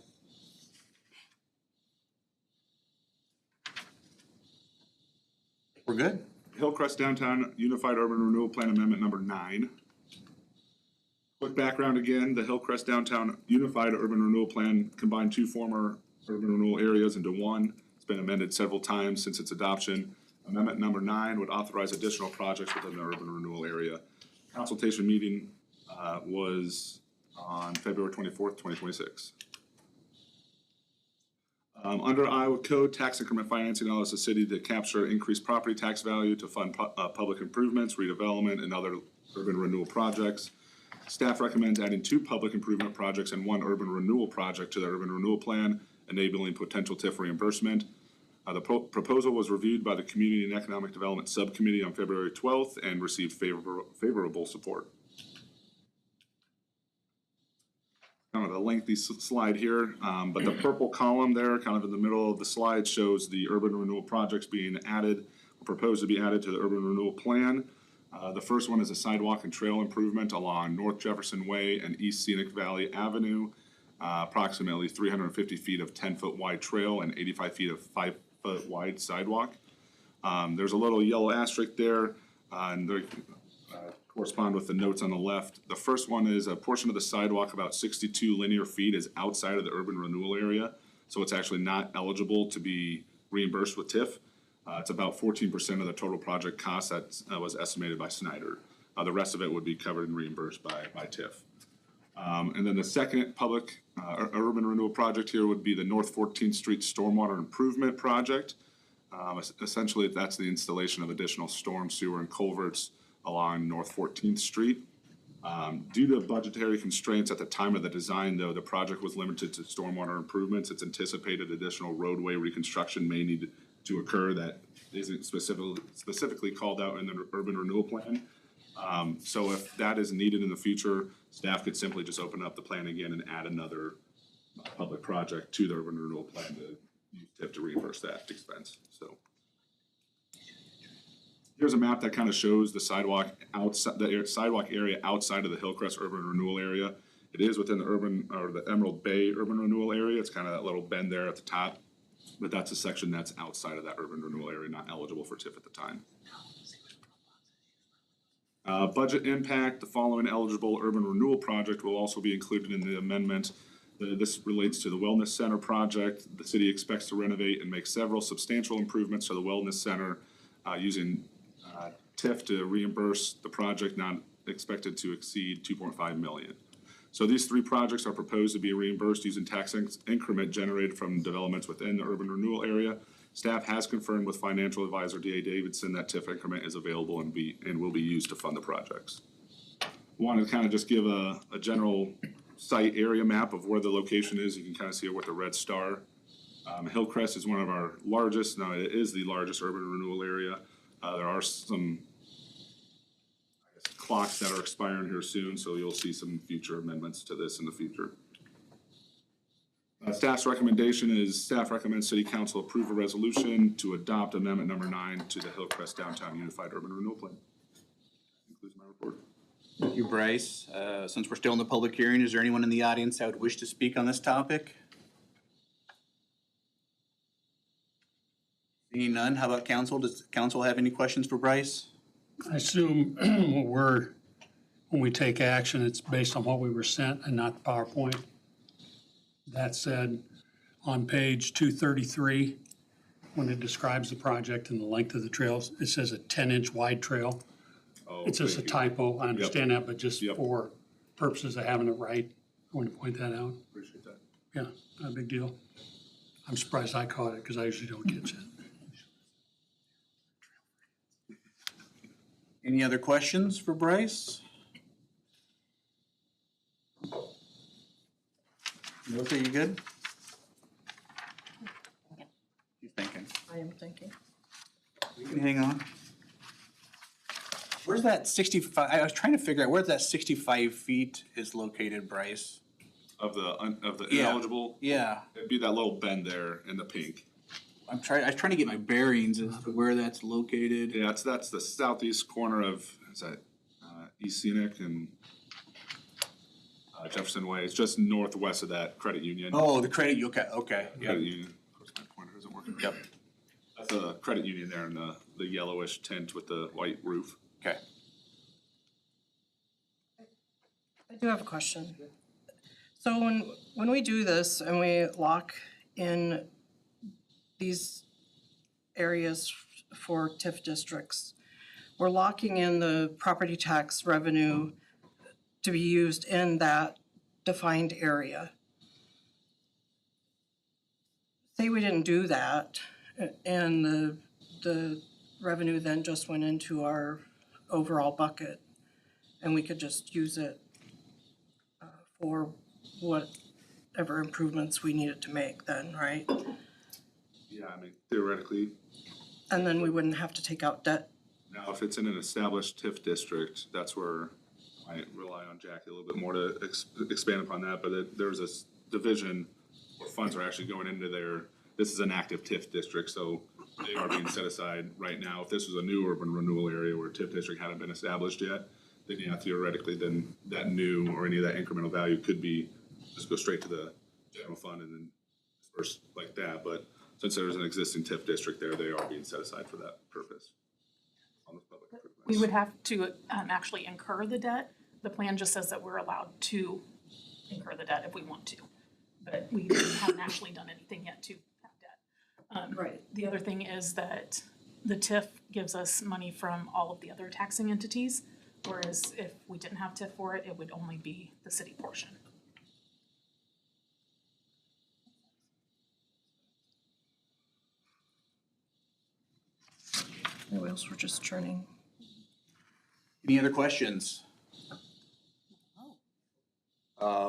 We're good? Hillcrest Downtown Unified Urban Renewal Plan Amendment number 9. Quick background again, the Hillcrest Downtown Unified Urban Renewal Plan combined two former urban renewal areas into one. It's been amended several times since its adoption. Amendment number 9 would authorize additional projects within the urban renewal area. Consultation meeting was on February 24th, 2026. Under Iowa Code, tax increment financing allows the city to capture increased property tax value to fund public improvements, redevelopment, and other urban renewal projects. Staff recommends adding 2 public improvement projects and 1 urban renewal project to the urban renewal plan, enabling potential TIF reimbursement. The proposal was reviewed by the Community and Economic Development Subcommittee on February 12th and received favorable support. Kind of a lengthy slide here, but the purple column there, kind of in the middle of the slide, shows the urban renewal projects being added, or proposed to be added to the urban renewal plan. The first one is a sidewalk and trail improvement along North Jefferson Way and East Scenic Valley Avenue. Approximately 350 feet of 10-foot wide trail and 85 feet of 5-foot wide sidewalk. There's a little yellow asterisk there, and they correspond with the notes on the left. The first one is a portion of the sidewalk, about 62 linear feet, is outside of the urban renewal area, so it's actually not eligible to be reimbursed with TIF. It's about 14% of the total project cost that was estimated by Snyder. The rest of it would be covered and reimbursed by TIF. And then the second public urban renewal project here would be the North 14th Street Stormwater Improvement Project. Essentially, that's the installation of additional storm sewer and culverts along North 14th Street. Due to budgetary constraints at the time of the design, though, the project was limited to stormwater improvements. It's anticipated additional roadway reconstruction may need to occur that isn't specifically called out in the urban renewal plan. So if that is needed in the future, staff could simply just open up the plan again and add another public project to the urban renewal plan to use TIF to reimburse that expense, so. Here's a map that kind of shows the sidewalk outside, the sidewalk area outside of the Hillcrest urban renewal area. It is within the urban, or the Emerald Bay urban renewal area. It's kind of that little bend there at the top. But that's a section that's outside of that urban renewal area, not eligible for TIF at the time. Budget impact, the following eligible urban renewal project will also be included in the amendment. This relates to the Wellness Center project. The city expects to renovate and make several substantial improvements to the Wellness Center using TIF to reimburse the project, not expected to exceed $2.5 million. So these 3 projects are proposed to be reimbursed using tax increment generated from developments within the urban renewal area. Staff has confirmed with financial advisor D.A. Davidson that TIF increment is available and will be used to fund the projects. Want to kind of just give a general site area map of where the location is. You can kind of see it with the red star. Hillcrest is one of our largest, now it is the largest urban renewal area. There are some clocks that are expiring here soon, so you'll see some future amendments to this in the future. Staff's recommendation is staff recommends City Council approve a resolution to adopt amendment number 9 to the Hillcrest Downtown Unified Urban Renewal Plan. That concludes my report. Thank you, Bryce. Since we're still in the public hearing, is there anyone in the audience that would wish to speak on this topic? Seeing none, how about council? Does council have any questions for Bryce? I assume when we take action, it's based on what we were sent and not the PowerPoint. That said, on page 233, when it describes the project and the length of the trails, it says a 10-inch wide trail. Oh, It's just a thank you. typo, I understand that, but just Yep. for purposes of having it right, I want to point that out. Appreciate that. Yeah, not a big deal. I'm surprised I caught it, because I usually don't catch it. Any other questions for Bryce? Melissa, you good? You thinking? I am thinking. We can hang on. Where's that 65, I was trying to figure out where that 65 feet is located, Bryce. Of the Yeah. ineligible, Yeah, it'd be that little bend there in the pink. I was trying to get my bearings as to where that's located. Yeah, that's the southeast corner of, is that, East Scenic and Jefferson Way. It's just northwest of that credit union. Oh, the credit, okay, yeah. Credit union. Of course, my pointer isn't working. Yep, That's a credit union there in the yellowish tint with the white roof. okay. I do have a question. So when we do this and we lock in these areas for TIF districts, we're locking in the property tax revenue to be used in that defined area. Say we didn't do that, and the revenue then just went into our overall bucket, and we could just use it for whatever improvements we needed to make then, right? Yeah, I mean, theoretically, And then we wouldn't have to take out debt. now if it's in an established TIF district, that's where I rely on Jackie a little bit more to expand upon that, but there's this division where funds are actually going into this is an active TIF district, so they are being set aside right now. If this was a new urban renewal area where a TIF district hadn't been established yet, then yeah, theoretically, then that new or any of that incremental value could be, just go straight to the general fund and then disperse like that, but since there's an existing TIF district there, they are being set aside for that purpose. On the public improvements. We would have to actually incur the debt. The plan just says that we're allowed to incur the debt if we want to. But we haven't actually done anything yet to have debt. Right. The other thing is that the TIF gives us money from all of the other taxing entities, whereas if we didn't have TIF for it, it would only be the city portion. The wheels were just turning. Any other questions?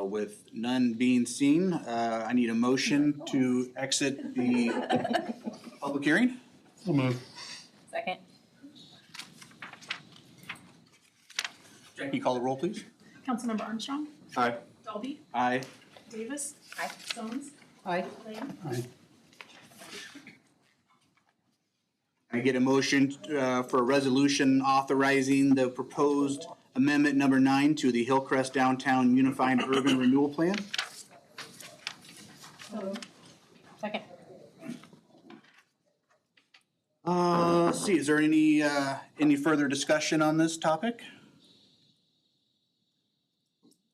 With none being seen, I need a motion to exit the public hearing. I'll move. Second. Jackie, call the roll, please. Councilmember Armstrong? Aye. Dalby? Aye. Davis? Aye. Stones? Aye. Lane? Aye. I get a motion for a resolution authorizing the proposed amendment number 9 to the Hillcrest Downtown Unified Urban Renewal Plan. Second. Let's see, is there any further discussion on this topic?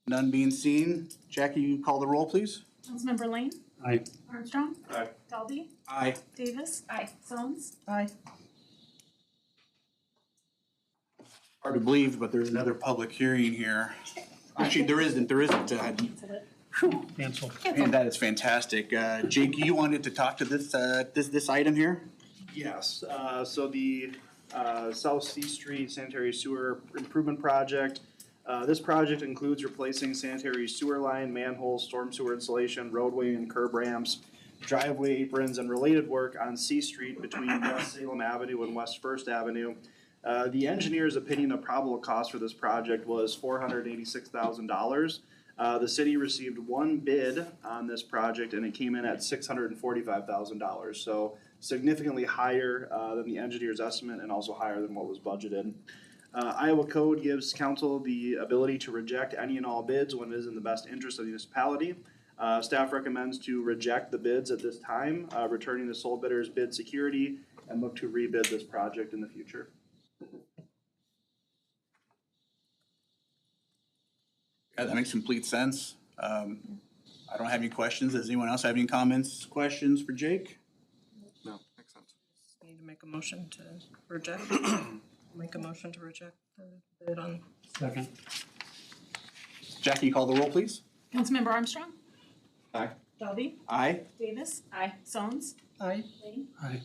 None being seen. Jackie, you call the roll, please. Councilmember Lane? Aye. Armstrong? Aye. Dalby? Aye. Davis? Aye. Stones? Aye. Hard to believe, but there's another public hearing here. Actually, there isn't. Cancel. And that is fantastic. Jake, you wanted to talk to this item here? Yes, so the South C Street Sanitary Sewer Improvement Project. This project includes replacing sanitary sewer line, manholes, storm sewer installation, roadway and curb ramps, driveway aprons, and related work on C Street between West Salem Avenue and West First Avenue. The engineer's opinion of probable cost for this project was $486,000. The city received one bid on this project and it came in at $645,000. So significantly higher than the engineer's estimate and also higher than what was budgeted. Iowa code gives council the ability to reject any and all bids when it is in the best interest of the municipality. Staff recommends to reject the bids at this time, returning the sole bidder's bid security and look to rebid this project in the future. Yeah, that makes complete sense. I don't have any questions. Does anyone else have any comments, questions for Jake? No, makes sense. Need to make a motion to reject. Make a motion to reject the bid on. Second. Jackie, call the roll, please. Councilmember Armstrong? Aye. Dalby? Aye. Davis? Aye. Stones? Aye. Lane? Aye.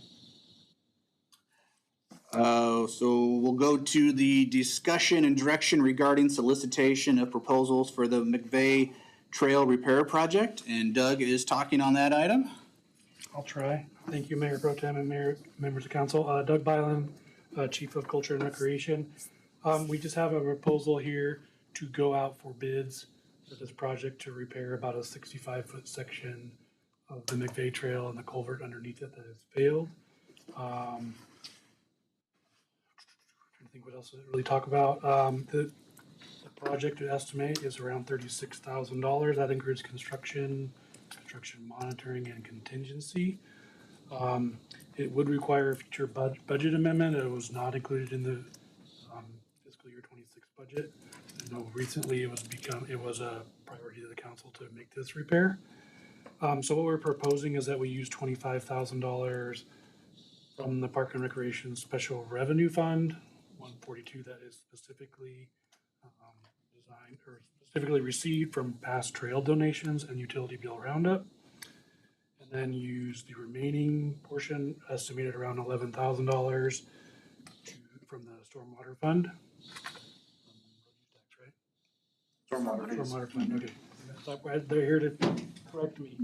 So we'll go to the discussion and direction regarding solicitation of proposals for the McVeigh Trail Repair Project, and Doug is talking on that item. I'll try. Thank you, Mayor Pro Tem and Mayor, members of council. Doug Byland, Chief of Culture and Recreation. We just have a proposal here to go out for bids for this project to repair about a 65-foot section of the McVeigh Trail and the culvert underneath it that has failed. Trying to think what else to really talk about. The project to estimate is around $36,000. That includes construction monitoring, and contingency. It would require a future budget amendment. It was not included in the fiscal year 26 budget. I know recently it was a priority of the council to make this repair. So what we're proposing is that we use $25,000 from the Park and Recreation Special Revenue Fund, 142, that is specifically designed or specifically received from past trail donations and utility bill roundup. And then use the remaining portion, estimated around $11,000 from the Stormwater Fund. Stormwater Fund, okay. They're here to correct me.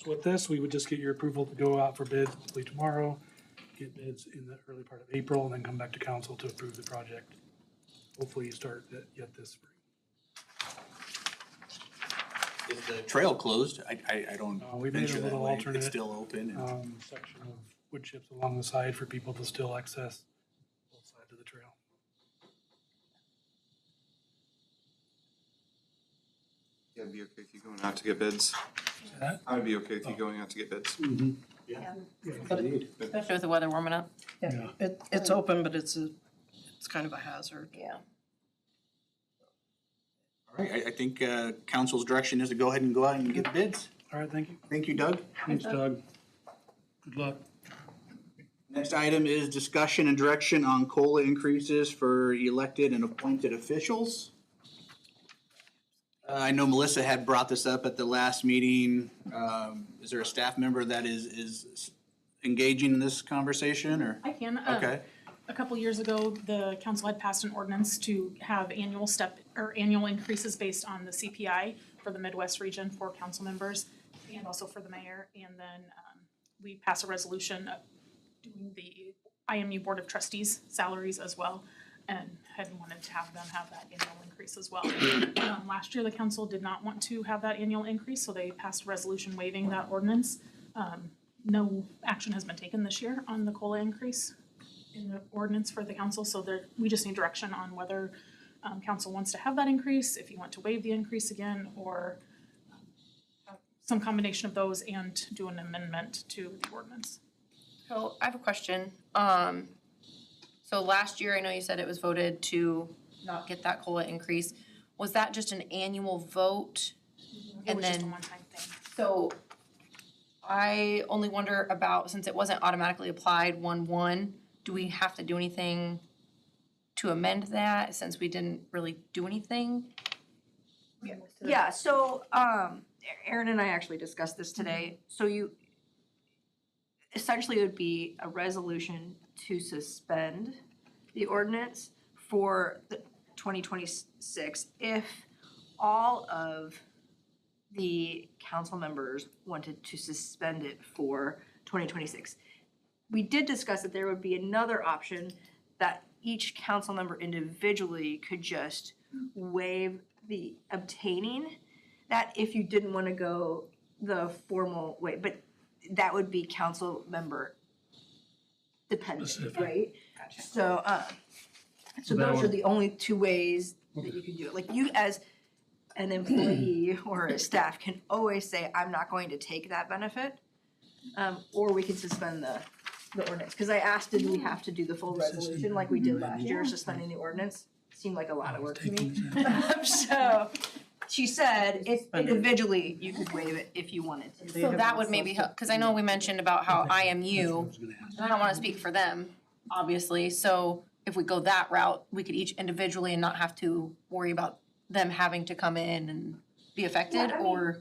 So with this, we would just get your approval to go out for bids hopefully tomorrow, get bids in the early part of April, and then come back to council to approve the project. Hopefully start yet this spring. Is the trail closed? I don't We made venture a that little way. alternate It's still open. and- section of wood chips along the side for people to still access both sides of the trail. Yeah, it'd be okay with you going out to get bids. That? I would be okay with you going out to get bids. Especially with the weather warming up. Yeah, it's open, but it's kind of a hazard. Yeah. All right, I think council's direction is to go ahead and go out and get bids. All right, thank you. Thank you, Doug. Thanks, Doug. Good luck. Next item is discussion and direction on COLA increases for elected and appointed officials. I know Melissa had brought this up at the last meeting. Is there a staff member that is engaging in this conversation, or? I can. Okay. A couple years ago, the council had passed an ordinance to have annual increases based on the CPI for the Midwest region for council members and also for the mayor. And then we passed a resolution doing the IMU Board of Trustees salaries as well, and had wanted to have them have that annual increase as well. Last year, the council did not want to have that annual increase, so they passed a resolution waiving that ordinance. No action has been taken this year on the COLA increase in the ordinance for the council, so we just need direction on whether council wants to have that increase, if you want to waive the increase again, or some combination of those and do an amendment to the ordinance. So I have a question. So last year, I know you said it was voted to not get that COLA increase. Was that just an annual vote? It And was just a then, one-time thing. so I only wonder about, since it wasn't automatically applied 1/1, do we have to do anything to amend that since we didn't really do anything? Yeah, so, Aaron and I actually discussed this today. So essentially it would be a resolution to suspend the ordinance for the 2026 if all of the council members wanted to suspend it for 2026. We did discuss that there would be another option that each council member individually could just waive the obtaining that if you didn't want to go the formal way, but that would be council member dependent, Specific. right? So, so That those are would- the only two ways that you could do it. Like you as an employee or a staff can always say, I'm not going to take that benefit. Or we can suspend the ordinance, cause I asked, did we have to do the full resolution like we did last year, suspending the ordinance? Seemed like a lot of work to me. So, she said, if individually, you could waive it if you wanted to. So that would maybe help, cause I know we mentioned about how IMU, and I don't wanna speak for them, obviously, so if we go that route, we could each individually and not have to worry about them having to come in and be affected, Yeah, I mean, or?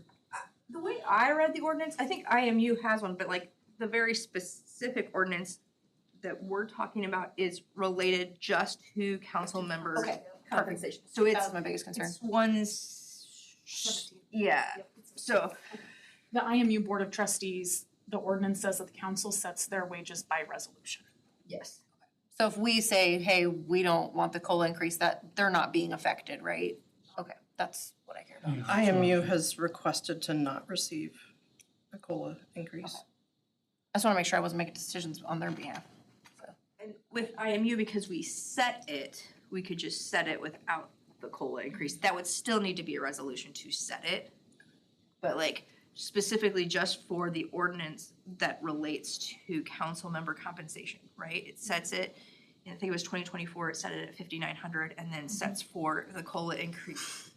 The way I read the ordinance, I think IMU has one, but like the very specific ordinance that we're talking about is related just to council members' Okay, compensation. So That it's, was my biggest concern. it's yeah, so, The IMU Board of Trustees, the ordinance says that the council sets their wages by resolution. yes. So if we say, hey, we don't want the COLA increase, that they're not being affected, right? Okay, that's what I care about. IMU has requested to not receive a COLA increase. I just wanna make sure I wasn't making decisions on their behalf. And with IMU, because we set it, we could just set it without the COLA increase. That would still need to be a resolution to set it. But like specifically just for the ordinance that relates to council member compensation, right? It sets it, and I think it was 2024, it set it at 5,900 and then sets for the COLA increase.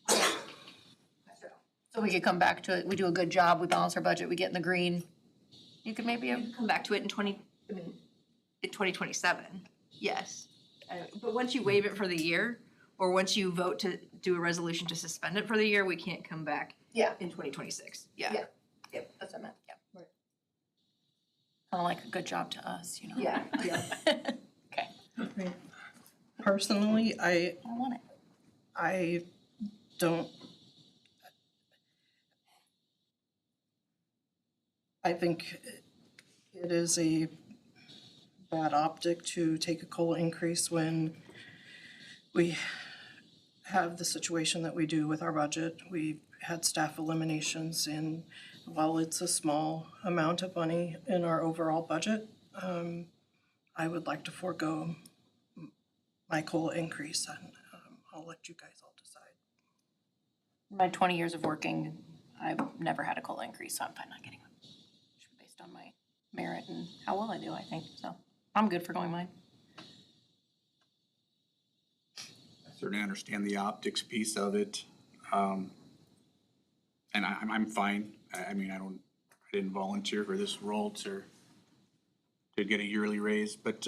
So we could come back to it, we do a good job, we balance our budget, we get in the green. You could maybe, Come back to it in 2027, yes. But once you waive it for the year, or once you vote to do a resolution to suspend it for the year, we can't come back yeah, in 2026, yeah. Yeah. yep, that's what I meant, yeah. Kinda like a good job to us, you know? Yeah, yeah. Okay, Personally, I want it. I don't. I think it is a bad optic to take a COLA increase when we have the situation that we do with our budget. We've had staff eliminations, and while it's a small amount of money in our overall budget, I would like to forego my COLA increase, and I'll let you guys all decide. My 20 years of working, I've never had a COLA increase, so I'm fine not getting one. Based on my merit and how well I do, I think, so I'm good for going mine. I certainly understand the optics piece of it. And I'm fine. I mean, I didn't volunteer for this role to get a yearly raise, but,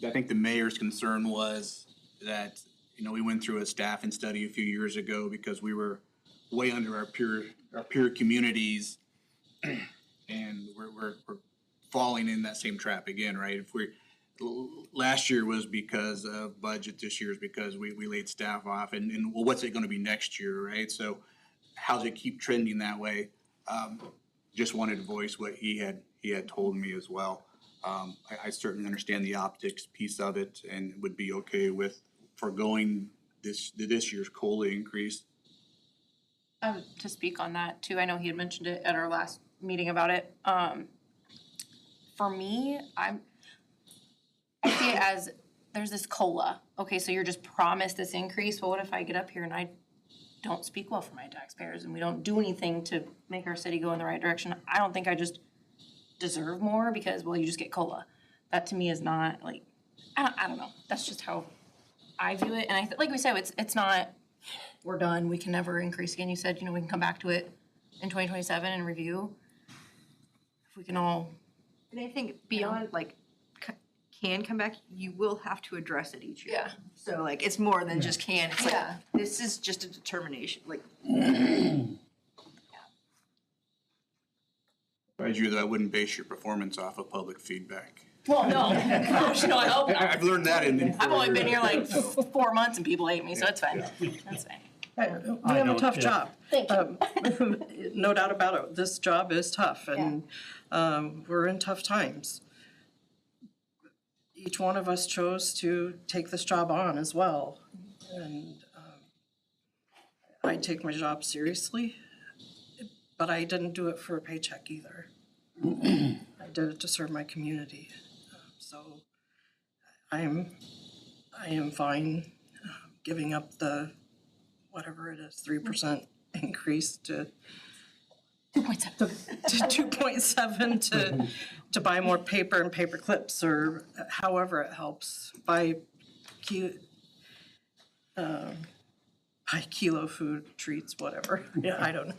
I think the mayor's concern was that, you know, we went through a staffing study a few years ago because we were way under our peer communities. And we're falling in that same trap again, right? If last year was because of budget, this year is because we laid staff off, and well, what's it gonna be next year, right? So how's it keep trending that way? Just wanted to voice what he had told me as well. I certainly understand the optics piece of it and would be okay with foregoing this year's COLA increase. To speak on that too, I know he had mentioned it at our last meeting about it. For me, I see it as, there's this COLA. Okay, so you're just promised this increase, but what if I get up here and I don't speak well for my taxpayers and we don't do anything to make our city go in the right direction? I don't think I just deserve more because, well, you just get COLA. That to me is not like, I don't know. That's just how I view it. And like we said, it's not, we're done, we can never increase again. You said, you know, we can come back to it in 2027 and review. If we can all. And I think beyond like can come back, you will have to address it each year. Yeah. So like it's more than just can, it's like, Yeah. this is just a determination, like. Advise you that I wouldn't base your performance off of public feedback. Well, no, gosh, no, I hope not. I've learned that in. I've only been here like 4 months and people hate me, so it's fine. That's fine. We have a don't, tough yeah. job. Thank you. No doubt about it. This job is tough, and we're in tough times. Each one of us chose to take this job on as well, and I take my job seriously, but I didn't do it for a paycheck either. I did it to serve my community, so I am fine giving up the, whatever it is, 3% increase to 2.7 to buy more paper and paper clips, or however it helps, buy kilo food treats, whatever. Yeah, I don't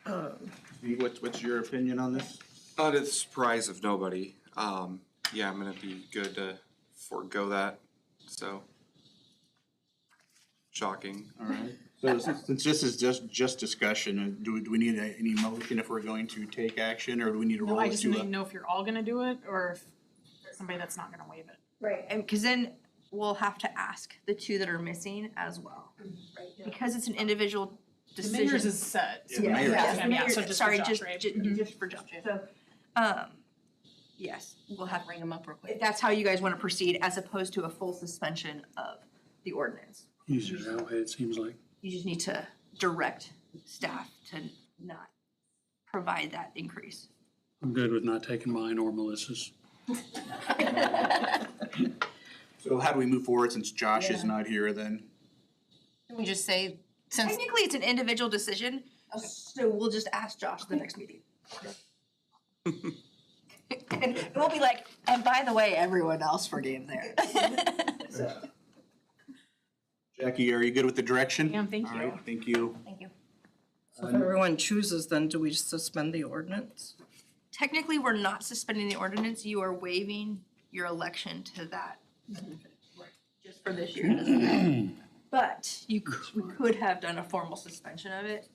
know. What's your opinion on this? To the surprise of nobody, yeah, I'm gonna be good to forego that, so. Shocking. All right. So since this is just discussion, do we need any motion if we're going to take action, or do we need to No, roll I this just to need a? to know if you're all gonna do it, or if there's somebody that's not gonna waive it. Right, and because then we'll have to ask the two that are missing as well. Right, because it's an individual The decision. mayor's is set. Yeah, the mayor's is Yes, Yeah, the mayor- so just for sorry, Josh, just, right? just for Josh. So, yes, we'll have, Bring them up real quick. if that's how you guys want to proceed, as opposed to a full suspension of the ordinance. Easier that way, it seems like. You just need to direct staff to not provide that increase. I'm good with not taking mine or Melissa's. So how do we move forward since Josh is not here then? Can we just say, since, Technically, it's an individual decision, so we'll just ask Josh the next meeting. And we'll be like, and by the way, everyone else forgave theirs. So, Jackie, are you good with the direction? I am, thank All you. right, thank you. thank you. So if everyone chooses, then do we suspend the ordinance? technically, we're not suspending the ordinance, you are waiving your election to that. Just for this year. But we could have done a formal suspension of it.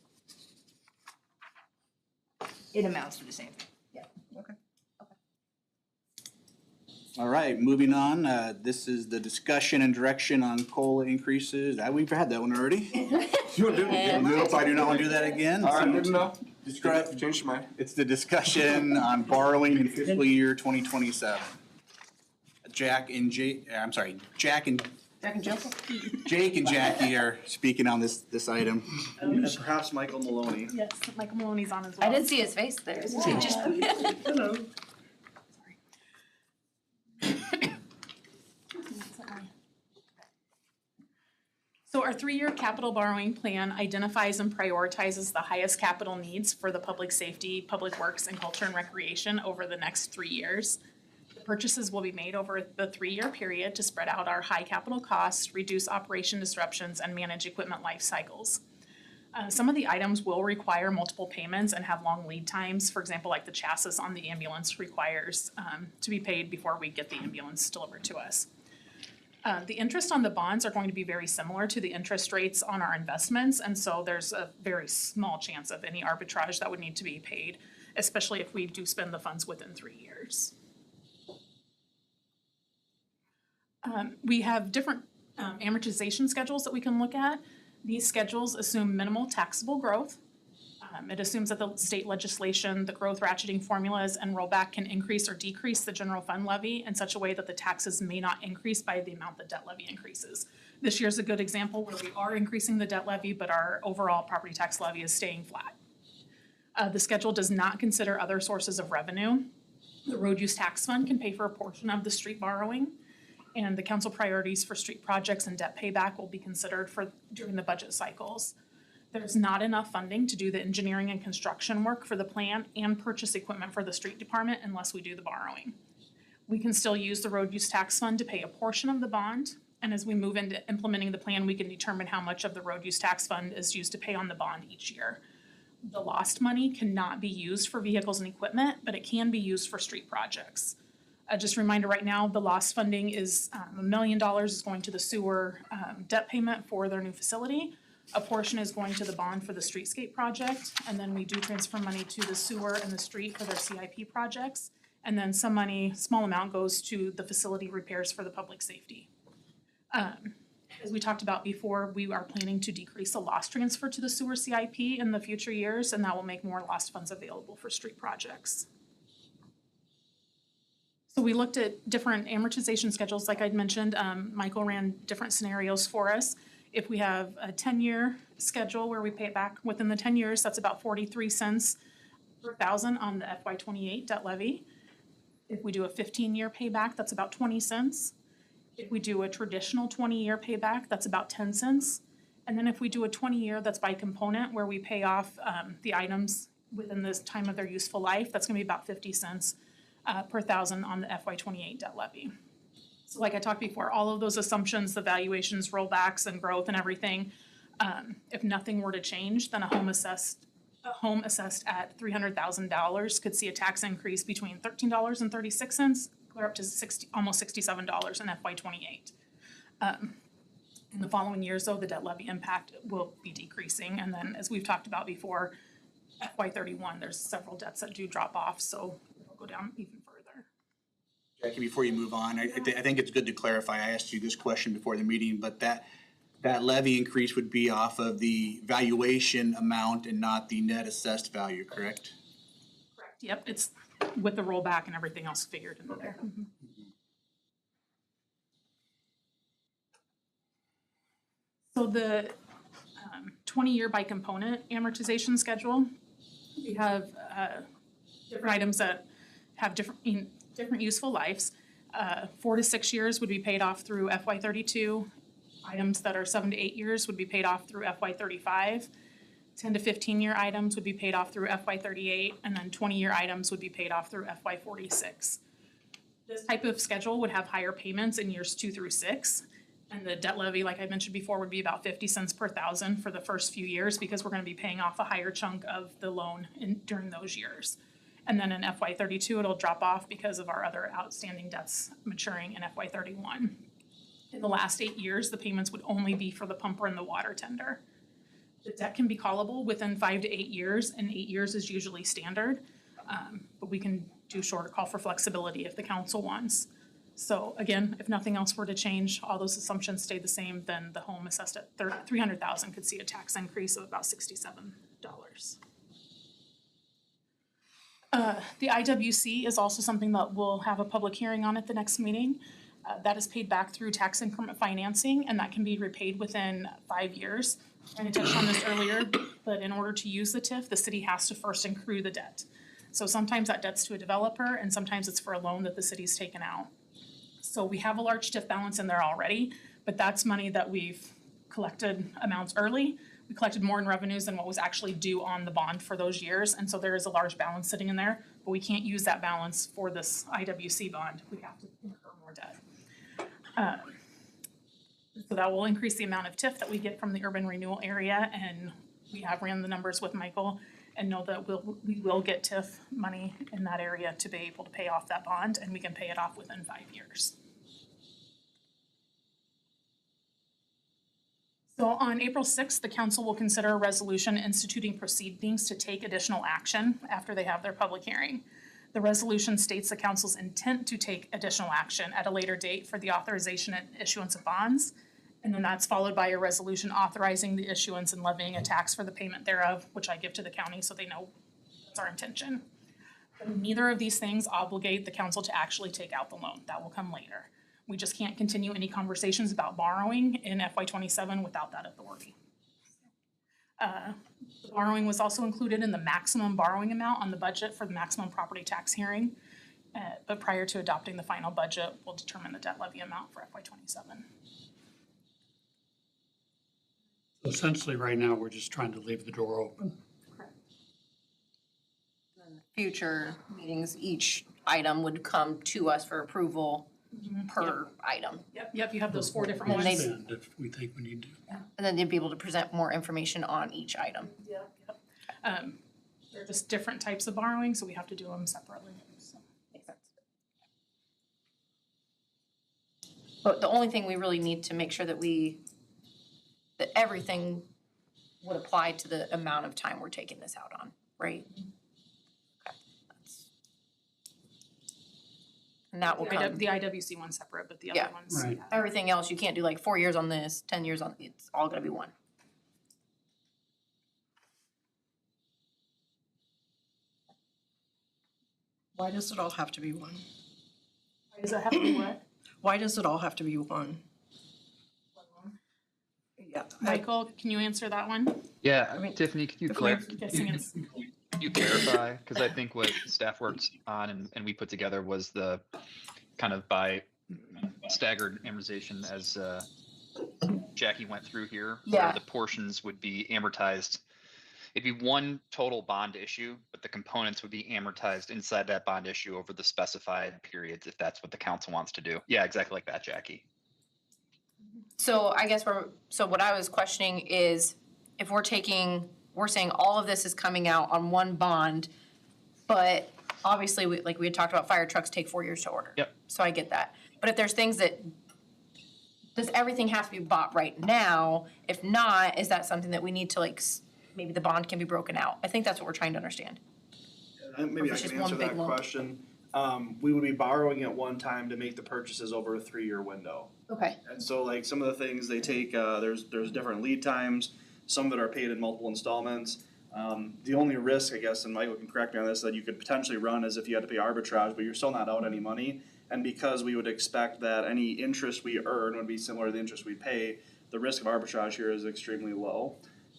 It amounts to the same thing. All right, moving on. This is the discussion and direction on COLA increases. We've had that one already. You wanna do it again? Nope, I do not want to do that again. All right, good enough. Describe- Change your mind. It's the discussion on borrowing in fiscal year 2027. Jack and Jake and Jack and Jill? Jake and Jackie are speaking on this item. And perhaps Michael Maloney. Yes, Michael Maloney's on as well. I didn't see his face there. Hello. So our three-year capital borrowing plan identifies and prioritizes the highest capital needs for the public safety, public works, and culture and recreation over the next 3 years. The purchases will be made over the 3-year period to spread out our high capital costs, reduce operation disruptions, and manage equipment life cycles. Some of the items will require multiple payments and have long lead times. For example, like the chassis on the ambulance requires to be paid before we get the ambulance delivered to us. The interest on the bonds are going to be very similar to the interest rates on our investments, and so there's a very small chance of any arbitrage that would need to be paid, especially if we do spend the funds within 3 years. We have different amortization schedules that we can look at. These schedules assume minimal taxable growth. It assumes that the state legislation, the growth ratcheting formulas, and rollback can increase or decrease the general fund levy in such a way that the taxes may not increase by the amount the debt levy increases. This year's a good example where we are increasing the debt levy, but our overall property tax levy is staying flat. The schedule does not consider other sources of revenue. The road use tax fund can pay for a portion of the street borrowing, and the council priorities for street projects and debt payback will be considered during the budget cycles. There's not enough funding to do the engineering and construction work for the plan and purchase equipment for the street department unless we do the borrowing. We can still use the road use tax fund to pay a portion of the bond, and as we move into implementing the plan, we can determine how much of the road use tax fund is used to pay on the bond each year. The lost money cannot be used for vehicles and equipment, but it can be used for street projects. Just a reminder, right now, the lost funding is $1 million is going to the sewer debt payment for their new facility. A portion is going to the bond for the streetscape project, and then we do transfer money to the sewer and the street for their CIP projects. And then some money, small amount, goes to the facility repairs for the public safety. As we talked about before, we are planning to decrease the loss transfer to the sewer CIP in the future years, and that will make more lost funds available for street projects. So we looked at different amortization schedules, like I'd mentioned. Michael ran different scenarios for us. If we have a 10-year schedule where we pay it back within the 10 years, that's about 43 cents per thousand on the FY28 debt levy. If we do a 15-year payback, that's about 20 cents. If we do a traditional 20-year payback, that's about 10 cents. And then if we do a 20-year, that's by component, where we pay off the items within this time of their useful life, that's gonna be about 50 cents per thousand on the FY28 debt levy. So like I talked before, all of those assumptions, the valuations, rollbacks, and growth and everything, if nothing were to change, then a home assessed a home assessed at $300,000 could see a tax increase between $13.36, clear up to almost $67 in FY '28. In the following years, though, the debt levy impact will be decreasing, and then, as we've talked about before, FY '31, there's several debts that do drop off, so it'll go down even further. Jackie, before you move on, I think it's good to clarify, I asked you this question before the meeting, but that levy increase would be off of the valuation amount and not the net assessed value, correct? Correct. Yep, it's with the rollback and everything else figured into there. Mhm. So the 20-year by component amortization schedule, we have different items that have different useful lives. 4 to 6 years would be paid off through FY '32. Items that are 7 to 8 years would be paid off through FY '35. 10 to 15-year items would be paid off through FY '38, and then 20-year items would be paid off through FY '46. This type of schedule would have higher payments in years 2 through 6. And the debt levy, like I mentioned before, would be about 50 cents per thousand for the first few years because we're gonna be paying off a higher chunk of the loan during those years. And then in FY '32, it'll drop off because of our other outstanding debts maturing in FY '31. In the last 8 years, the payments would only be for the pumper and the water tender. The debt can be callable within 5 to 8 years, and 8 years is usually standard. But we can do shorter, call for flexibility if the council wants. So again, if nothing else were to change, all those assumptions stay the same, then the home assessed at $300,000 could see a tax increase of about $67. The IWC is also something that we'll have a public hearing on at the next meeting. That is paid back through tax increment financing, and that can be repaid within 5 years. I touched on this earlier, but in order to use the TIF, the city has to first accrue the debt. So sometimes that debt's to a developer, and sometimes it's for a loan that the city's taken out. So we have a large TIF balance in there already, but that's money that we've collected amounts early. We collected more in revenues than what was actually due on the bond for those years, and so there is a large balance sitting in there, but we can't use that balance for this IWC bond. We have to incur more debt. So that will increase the amount of TIF that we get from the urban renewal area, and we have ran the numbers with Michael and know that we will get TIF money in that area to be able to pay off that bond, and we can pay it off within 5 years. So on April 6th, the council will consider a resolution instituting proceedings to take additional action after they have their public hearing. The resolution states the council's intent to take additional action at a later date for the authorization and issuance of bonds. And then that's followed by a resolution authorizing the issuance and levying a tax for the payment thereof, which I give to the county so they know that's our intention. But neither of these things obligate the council to actually take out the loan. That will come later. We just can't continue any conversations about borrowing in FY '27 without that authority. The borrowing was also included in the maximum borrowing amount on the budget for the maximum property tax hearing. But prior to adopting the final budget, we'll determine the debt levy amount for FY '27. Essentially, right now, we're just trying to leave the door open. Future meetings, each item would come to us for approval per item. Yep, you have those 4 different And ones. they- And if we think we need to. And then they'd be able to present more information on each item. Yep. They're just different types of borrowing, so we have to do them separately, so. Makes sense. But the only thing we really need to make sure that that everything would apply to the amount of time we're taking this out on, right? Okay. And that will come, The IWC one's separate, but the Yeah. other ones. Right. everything else, you can't do like 4 years on this, 10 years on, it's all gonna be one. Why does it all have to be one? Does that have to be what? Why does it all have to be one? Yeah, Michael, can you answer that one? Yeah, I mean, Tiffany, can you if I'm guessing it's, clarify? Because I think what staff worked on and we put together was the kind of by staggered amortization as Jackie went through here. Yeah. Where the portions would be amortized. It'd be one total bond issue, but the components would be amortized inside that bond issue over the specified periods, if that's what the council wants to do. Yeah, exactly like that, Jackie. So I guess so what I was questioning is if we're taking we're saying all of this is coming out on one bond, but obviously, like we had talked about, fire trucks take 4 years to order. Yep. So I get that. But if there's things that, does everything have to be bought right now? If not, is that something that we need to like, maybe the bond can be broken out? I think that's what we're trying to understand. Maybe I It's just can one answer big that lump. question. We would be borrowing at one time to make the purchases over a 3-year window. Okay. And so like some of the things they take, there's different lead times, some of it are paid in multiple installments. The only risk, I guess, and Michael can correct me on this, that you could potentially run is if you had to pay arbitrage, but you're still not out any money. And because we would expect that any interest we earn would be similar to the interest we pay, the risk of arbitrage here is extremely low.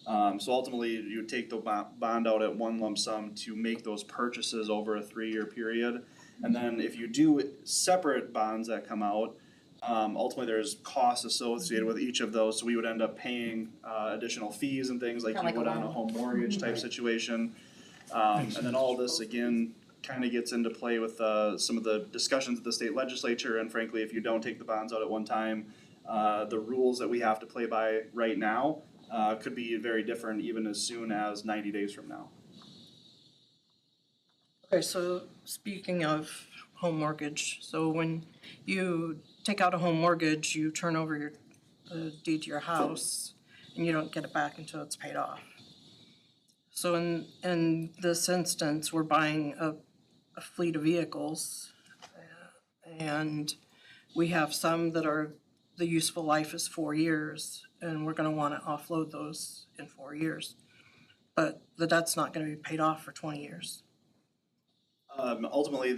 So ultimately, you would take the bond out at one lump sum to make those purchases over a 3-year period. And then if you do separate bonds that come out, ultimately there's costs associated with each of those, so we would end up paying additional fees and things like Kinda you like would a on a loan. home mortgage type situation. And then all this again kind of gets into play with some of the discussions at the state legislature, and frankly, if you don't take the bonds out at one time, the rules that we have to play by right now could be very different even as soon as 90 days from now. Okay, so speaking of home mortgage, so when you take out a home mortgage, you turn over your deed to your house and you don't get it back until it's paid off. So in this instance, we're buying a fleet of vehicles, and we have some that are, the useful life is 4 years, and we're gonna wanna offload those in 4 years. But the debt's not gonna be paid off for 20 years. Ultimately,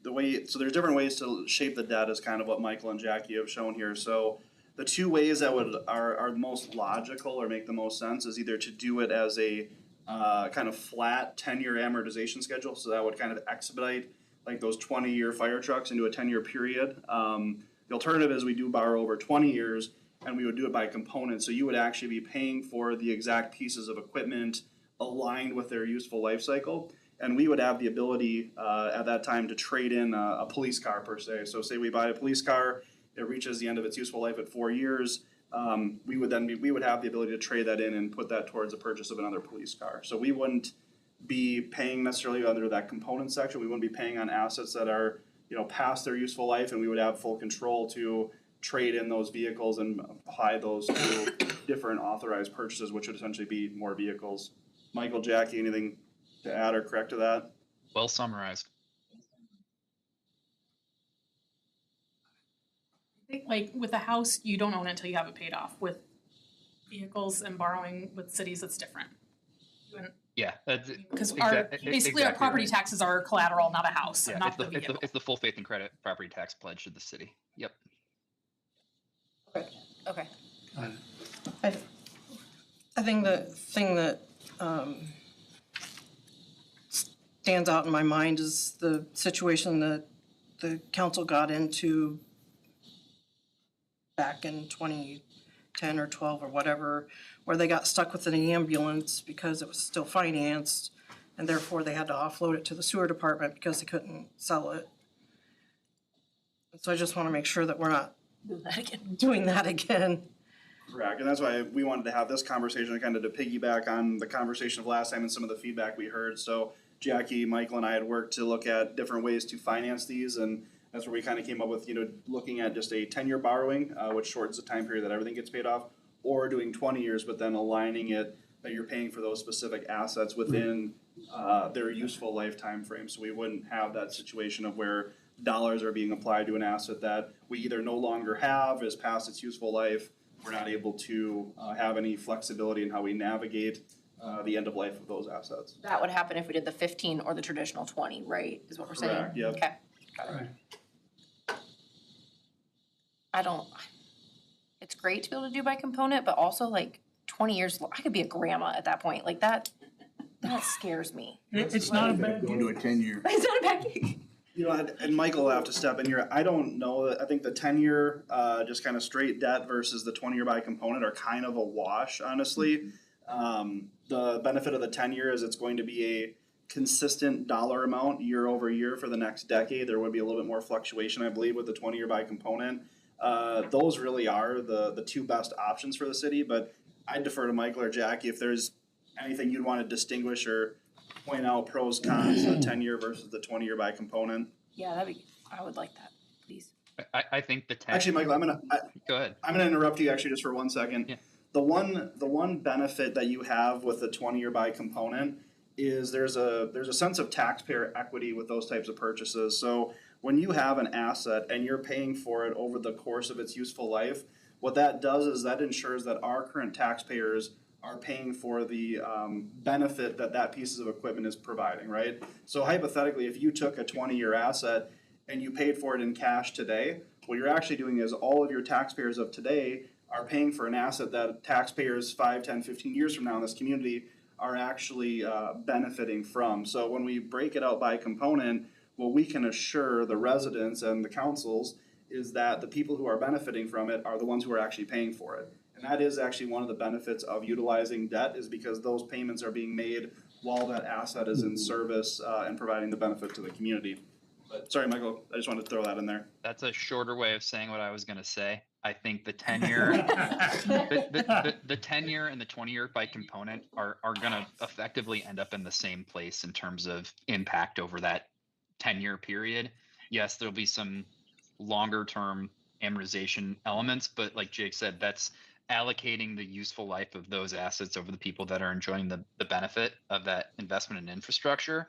the way, so there's different ways to shape the debt is kind of what Michael and Jackie have shown here. So the two ways that are most logical or make the most sense is either to do it as a kind of flat 10-year amortization schedule, so that would kind of expedite like those 20-year fire trucks into a 10-year period. The alternative is we do borrow over 20 years and we would do it by component, so you would actually be paying for the exact pieces of equipment aligned with their useful life cycle. And we would have the ability at that time to trade in a police car per se. So say we buy a police car, it reaches the end of its useful life at 4 years. We would have the ability to trade that in and put that towards the purchase of another police car. So we wouldn't be paying necessarily under that component section. We wouldn't be paying on assets that are, past their useful life, and we would have full control to trade in those vehicles and apply those to different authorized purchases, which would essentially be more vehicles. Michael, Jackie, anything to add or correct to that? Well summarized. I think, like with a house, you don't own it until you have it paid off. With vehicles and borrowing with cities, it's different. Yeah, that's Because exactly our property right. taxes are collateral, not a house, Yeah, not the vehicle. it's the full faith and credit property tax pledge to the city. Yep. Okay. I think the thing that stands out in my mind is the situation that the council got into back in 2010 or 12 or whatever, where they got stuck with an ambulance because it was still financed, and therefore they had to offload it to the sewer department because they couldn't sell it. And so I just want to make sure that we're not doing that again. Correct, and that's why we wanted to have this conversation, kind of to piggyback on the conversation of last time and some of the feedback we heard. So Jackie, Michael, and I had worked to look at different ways to finance these, and that's where we kind of came up with, looking at just a 10-year borrowing, which shortens the time period that everything gets paid off, or doing 20 years, but then aligning it that you're paying for those specific assets within their useful lifetime frame. So we wouldn't have that situation of where dollars are being applied to an asset that we either no longer have, is past its useful life. We're not able to have any flexibility in how we navigate the end of life of those assets. That would happen if we did the 15 or the traditional 20, right, is what we're saying? Correct, yep. Okay, got it. It's great to be able to do by component, but also like 20 years, I could be a grandma at that point, like that scares me. It's not a bad Going to a 10-year. It's not a bad gig. And Michael will have to step in here. I don't know, I think the 10-year, just kind of straight debt versus the 20-year by component are kind of a wash, honestly. The benefit of the 10-year is it's going to be a consistent dollar amount year over year for the next decade. There would be a little bit more fluctuation, I believe, with the 20-year by component. Those really are the two best options for the city, but I'd defer to Michael or Jackie if there's anything you'd want to distinguish or point out pros, cons, the 10-year versus the 20-year by component? Yeah, I would like that, please. I think the 10. Actually, Michael, Go ahead. I'm gonna interrupt you actually just for 1 second. Yeah. The one benefit that you have with the 20-year by component is there's a sense of taxpayer equity with those types of purchases. So when you have an asset and you're paying for it over the course of its useful life, what that does is that ensures that our current taxpayers are paying for the benefit that pieces of equipment is providing, right? So hypothetically, if you took a 20-year asset and you paid for it in cash today, what you're actually doing is all of your taxpayers of today are paying for an asset that taxpayers 5, 10, 15 years from now in this community are actually benefiting from. So when we break it out by component, what we can assure the residents and the councils is that the people who are benefiting from it are the ones who are actually paying for it. And that is actually one of the benefits of utilizing debt, is because those payments are being made while that asset is in service and providing the benefit to the community. But sorry, Michael, I just wanted to throw that in there. That's a shorter way of saying what I was going to say. I think the 10-year, the 10-year and the 20-year by component are going to effectively end up in the same place in terms of impact over that 10-year period. Yes, there'll be some longer term amortization elements, but like Jake said, that's allocating the useful life of those assets over the people that are enjoying the benefit of that investment in infrastructure.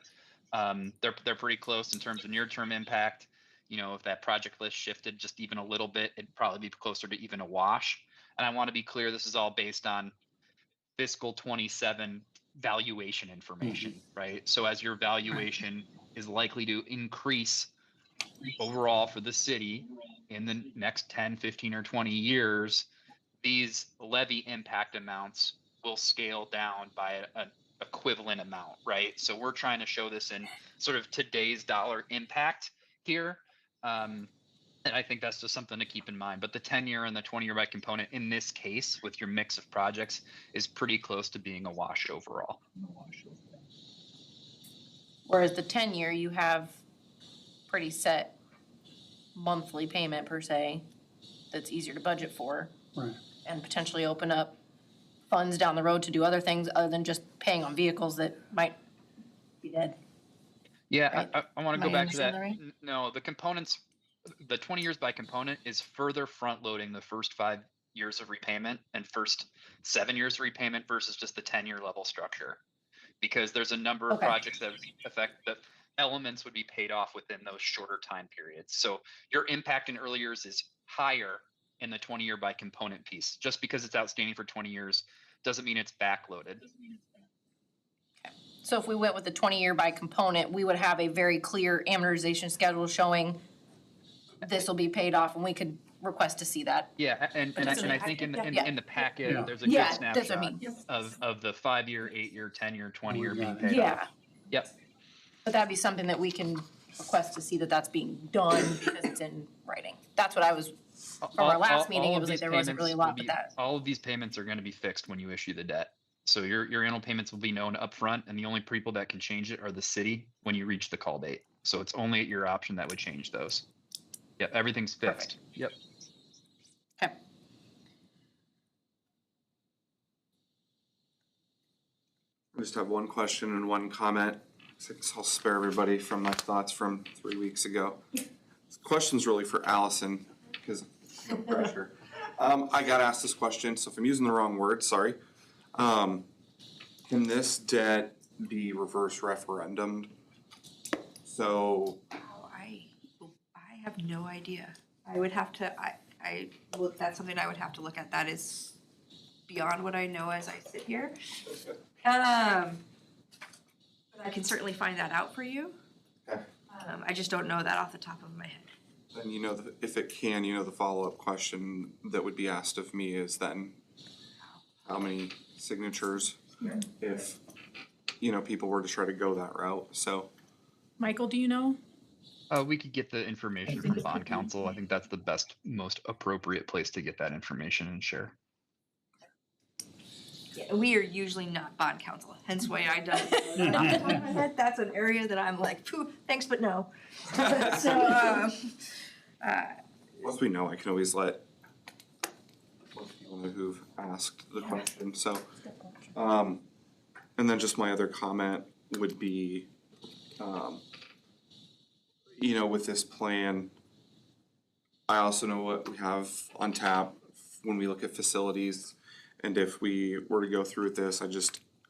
They're pretty close in terms of near term impact. You know, if that project list shifted just even a little bit, it'd probably be closer to even a wash. And I want to be clear, this is all based on fiscal 27 valuation information, right? So as your valuation is likely to increase overall for the city in the next 10, 15, or 20 years, these levy impact amounts will scale down by an equivalent amount, right? So we're trying to show this in sort of today's dollar impact here. And I think that's just something to keep in mind. But the 10-year and the 20-year by component in this case, with your mix of projects, is pretty close to being a wash overall. Whereas the 10-year, you have pretty set monthly payment per se, that's easier to budget for. Right. And potentially open up funds down the road to do other things other than just paying on vehicles that might be dead. Yeah, Right. I want Am to I go back to that. understanding that right? No, the components, the 20 years by component is further front loading the first 5 years of repayment and first 7 years of repayment versus just the 10-year level structure. Because there's a number of Okay. projects that would affect the elements would be paid off within those shorter time periods. So your impact in early years is higher in the 20-year by component piece. Just because it's outstanding for 20 years doesn't mean it's backloaded. So if we went with the 20-year by component, we would have a very clear amortization schedule showing this will be paid off, and we could request to see that. Yeah, and I think in the packet, Yeah. there's a good Yeah, that's what I snapshot mean. of the 5-year, 8-year, 10-year, 20-year being got it. paid off. Yeah, Yep. but that'd be something that we can request to see that that's being done because it's in writing. That's what I was, from our last meeting, it was like there wasn't really a lot with that. All of these payments are going to be fixed when you issue the debt. So your annual payments will be known upfront, and the only people that can change it are the city when you reach the call date. So it's only at your option that would change those. Yep, everything's fixed. Yep. Okay. I just have one question and one comment. So I'll spare everybody from my thoughts from 3 weeks ago. This question's really for Allison, because no pressure. I got asked this question, so if I'm using the wrong word, sorry. Can this debt be reverse referendumed? So, Oh, I have no idea. I would have to, well, that's something I would have to look at. That is beyond what I know as I sit here. But I can certainly find that out for you. Okay. I just don't know that off the top of my head. then you know, if it can, you know, the follow-up question that would be asked of me is then how many signatures if, you know, people were to try to go that route, so. Michael, do you know? We could get the information from bond counsel. I think that's the best, most appropriate place to get that information and share. Yeah, we are usually not bond counsel, hence why I don't. Off the top of my head, that's an area that I'm like, phew, thanks, but no. So, Once we know, I can always let people know who've asked the question, so. And then just my other comment would be, you know, with this plan, I also know what we have on tap when we look at facilities. And if we were to go through with this,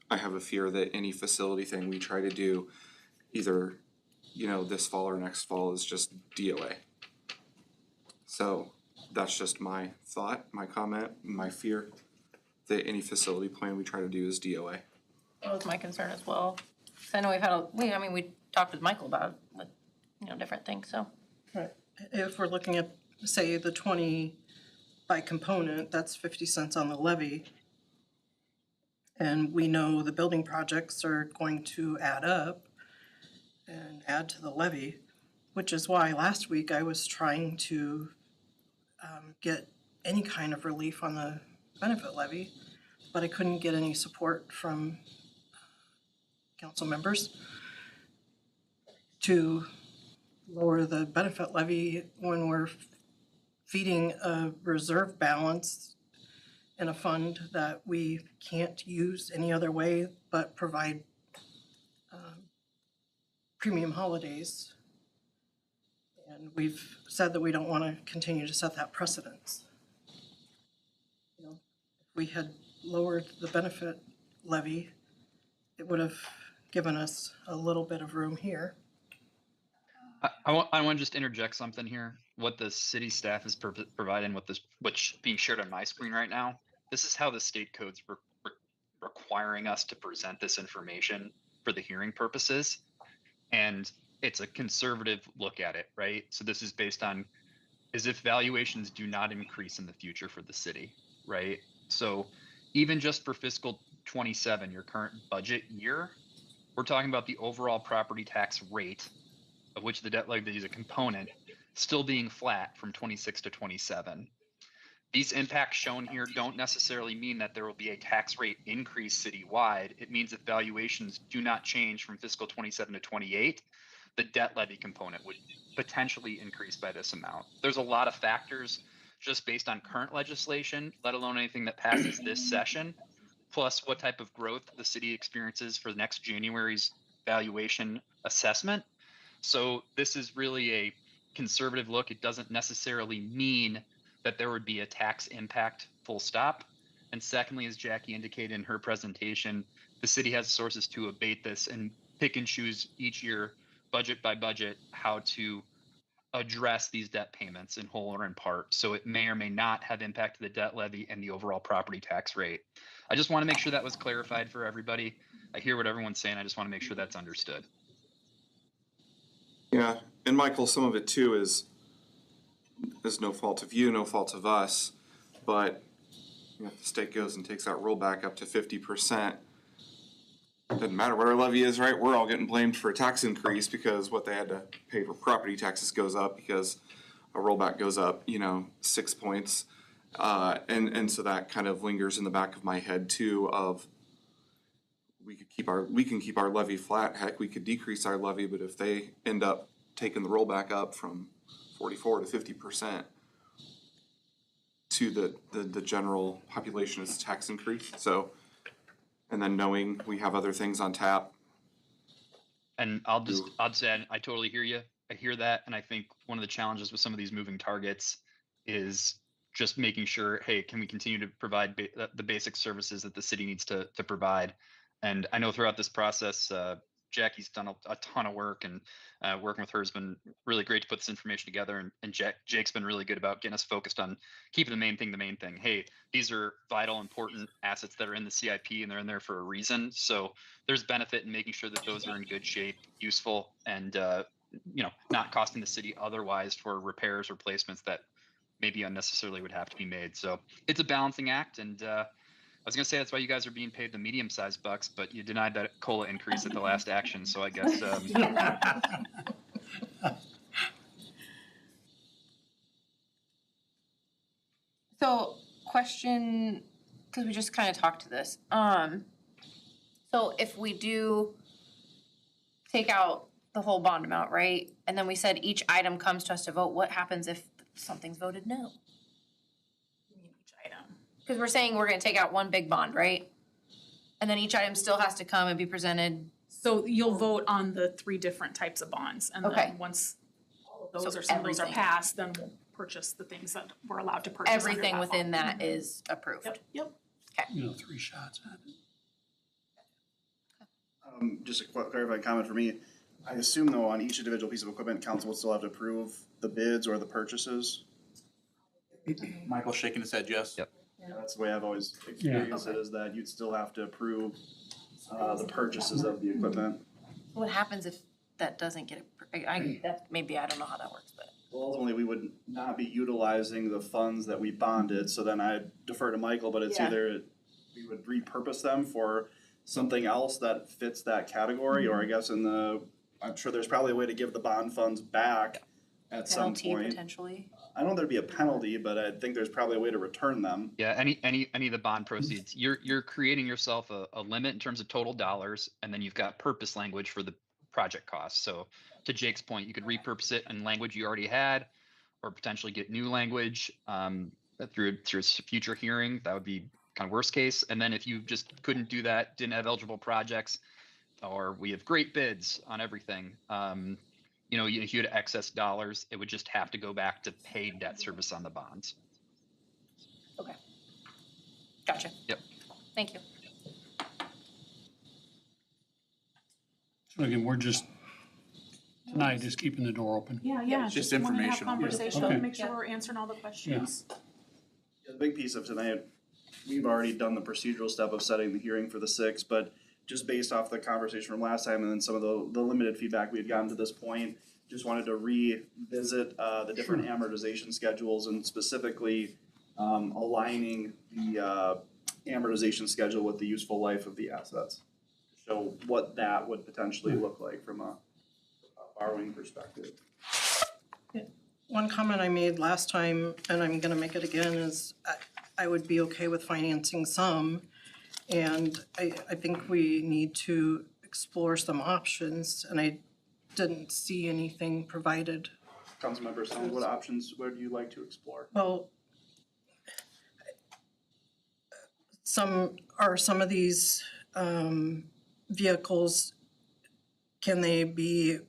I have a fear that any facility thing we try to do, either, you know, this fall or next fall, is just DOA. So that's just my thought, my comment, my fear, that any facility plan we try to do is DOA. That was my concern as well. 'Cause I know we've had we talked with Michael about, with, different things, so. Right. If we're looking at, say, the 20 by component, that's 50 cents on the levy. And we know the building projects are going to add up and add to the levy, which is why last week I was trying to get any kind of relief on the benefit levy, but I couldn't get any support from council members to lower the benefit levy when we're feeding a reserve balance in a fund that we can't use any other way but provide premium holidays. And we've said that we don't want to continue to set that precedence. You know, if we had lowered the benefit levy, it would have given us a little bit of room here. I want to just interject something here. What the city staff is providing with this, which being shared on my screen right now, this is how the state codes were requiring us to present this information for the hearing purposes. And it's a conservative look at it, right? So this is based on as if valuations do not increase in the future for the city, right? So even just for fiscal 27, your current budget year, we're talking about the overall property tax rate, of which the debt levy is a component, still being flat from 26 to 27. These impacts shown here don't necessarily mean that there will be a tax rate increase citywide. It means if valuations do not change from fiscal 27 to 28, the debt levy component would potentially increase by this amount. There's a lot of factors just based on current legislation, let alone anything that passes this session, plus what type of growth the city experiences for next January's valuation assessment. So this is really a conservative look. It doesn't necessarily mean that there would be a tax impact, full stop. And secondly, as Jackie indicated in her presentation, the city has sources to abate this and pick and choose each year, budget by budget, how to address these debt payments in whole or in part. So it may or may not have impacted the debt levy and the overall property tax rate. I just want to make sure that was clarified for everybody. I hear what everyone's saying. I just want to make sure that's understood. Yeah, and Michael, some of it too is no fault of you, no fault of us, but if the state goes and takes that rollback up to 50%, doesn't matter what our levy is, right? We're all getting blamed for a tax increase because what they had to pay for property taxes goes up because a rollback goes up, 6 points. And so that kind of lingers in the back of my head too of we can keep our levy flat. Heck, we could decrease our levy, but if they end up taking the rollback up from 44 to 50% to the general population as a tax increase. So, and then knowing we have other things on tap. And I'll just add, I totally hear you. I hear that. And I think one of the challenges with some of these moving targets is just making sure, hey, can we continue to provide the basic services that the city needs to provide? And I know throughout this process, Jackie's done a ton of work, and working with her has been really great to put this information together. And Jake's been really good about getting us focused on keeping the main thing. Hey, these are vital, important assets that are in the CIP, and they're in there for a reason. So there's benefit in making sure that those are in good shape, useful, and not costing the city otherwise for repairs, replacements that maybe unnecessarily would have to be made. So it's a balancing act, and I was gonna say that's why you guys are being paid the medium-sized bucks, but you denied that COLA increase at the last action, so I guess. So question, because we just kind of talked to this. So if we do take out the whole bond amount, right? And then we said each item comes to us to vote, what happens if something's voted no? Each item. Because we're saying we're gonna take out one big bond, right? And then each item still has to come and be presented. So you'll vote on the 3 different types of bonds, and Okay. then once all of those So or some of those are everything. passed, then we'll purchase the things that we're allowed to purchase under Everything that within bond. that is approved. Yep. 3 shots at it. Just a clarifying comment for me. I assume though, on each individual piece of equipment, council will still have to approve the bids or the purchases? Michael's shaking his head, yes. Yep. Yeah, that's the way I've always experienced it, is that you'd still have to approve, the purchases of the equipment. What happens if that doesn't get, maybe I don't know how that works, but. Well, ultimately, we would not be utilizing the funds that we bonded, so then I defer to Michael, but it's Yeah. either we would repurpose them for something else that fits that category, or I guess I'm sure there's probably a way to give the bond funds back at some Penalty point. potentially. I don't know there'd be a penalty, but I think there's probably a way to return them. Yeah, any of the bond proceeds, you're creating yourself a limit in terms of total dollars, and then you've got purpose language for the project costs. So to Jake's point, you could repurpose it in language you already had, or potentially get new language through a future hearing. That would be kind of worst case. And then if you just couldn't do that, didn't have eligible projects, or we have great bids on everything, if you had excess dollars, it would just have to go back to pay debt service on the bonds. Okay. Gotcha. Yep. Thank you. So again, we're just, tonight, just keeping the door open. Yeah, Just wanted to have informational. conversation, Okay. make sure we're answering all the questions. The big piece of tonight, we've already done the procedural step of setting the hearing for the 6th, but just based off the conversation from last time and then some of the limited feedback we had gotten to this point, just wanted to revisit the different amortization schedules and specifically aligning the amortization schedule with the useful life of the assets. So what that would potentially look like from a borrowing perspective. One comment I made last time, and I'm gonna make it again, is I would be okay with financing some. And I think we need to explore some options, and I didn't see anything provided. Councilmember Stone, what options would you like to explore? Well, some of these vehicles, can they be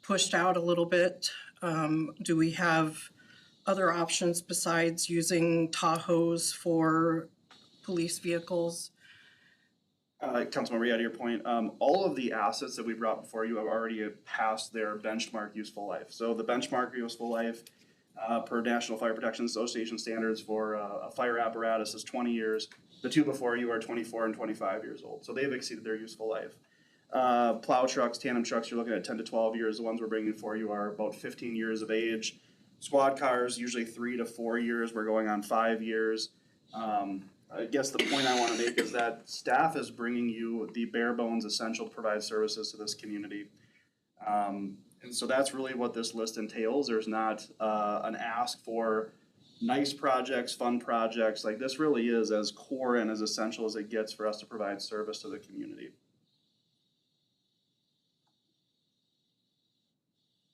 pushed out a little bit? Do we have other options besides using Tahoes for police vehicles? Councilman Maria, to your point, all of the assets that we brought before you have already passed their benchmark useful life. So the benchmark useful life, per National Fire Protection Association standards for a fire apparatus is 20 years. The 2 before you are 24 and 25 years old. So they've exceeded their useful life. Plow trucks, tandem trucks, you're looking at 10 to 12 years. The ones we're bringing for you are about 15 years of age. Squad cars, usually 3 to 4 years. We're going on 5 years. I guess the point I want to make is that staff is bringing you the bare bones essential to provide services to this community. And so that's really what this list entails. There's not an ask for nice projects, fun projects. Like this really is as core and as essential as it gets for us to provide service to the community.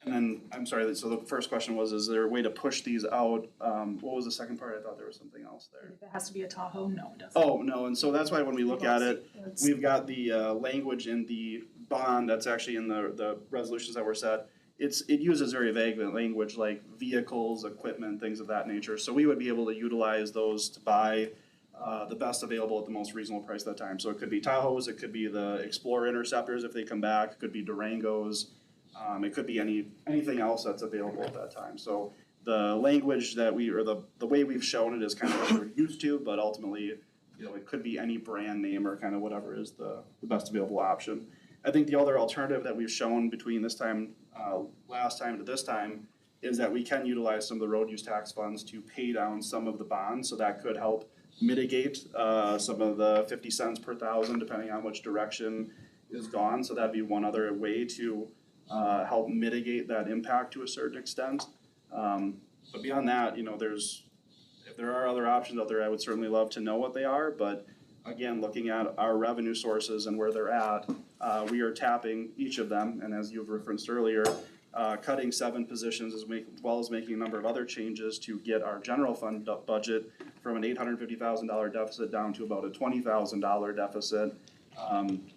And then, I'm sorry, so the first question was, is there a way to push these out? What was the second part? I thought there was something else there. If it has to be a Tahoe, no, it doesn't. Oh, no, and so that's why when we look at it, It's- we've got the language in the bond that's actually in the resolutions that were set. It uses very vague language like vehicles, equipment, things of that nature. So we would be able to utilize those to buy the best available at the most reasonable price at that time. So it could be Tahoes, it could be the Explorer Interceptors if they come back, it could be Durangos. It could be anything else that's available at that time. So the language that the way we've shown it is kind of what we're used to, but ultimately, it could be any brand name or kind of whatever is the best available option. I think the other alternative that we've shown between this time, last time to this time, is that we can utilize some of the road use tax funds to pay down some of the bonds, so that could help mitigate some of the 50 cents per thousand, depending on which direction is gone. So that'd be one other way to help mitigate that impact to a certain extent. But beyond that, if there are other options out there, I would certainly love to know what they are. But again, looking at our revenue sources and where they're at, we are tapping each of them. And as you've referenced earlier, cutting 7 positions as well as making a number of other changes to get our general fund budget from an $850,000 deficit down to about a $20,000 deficit.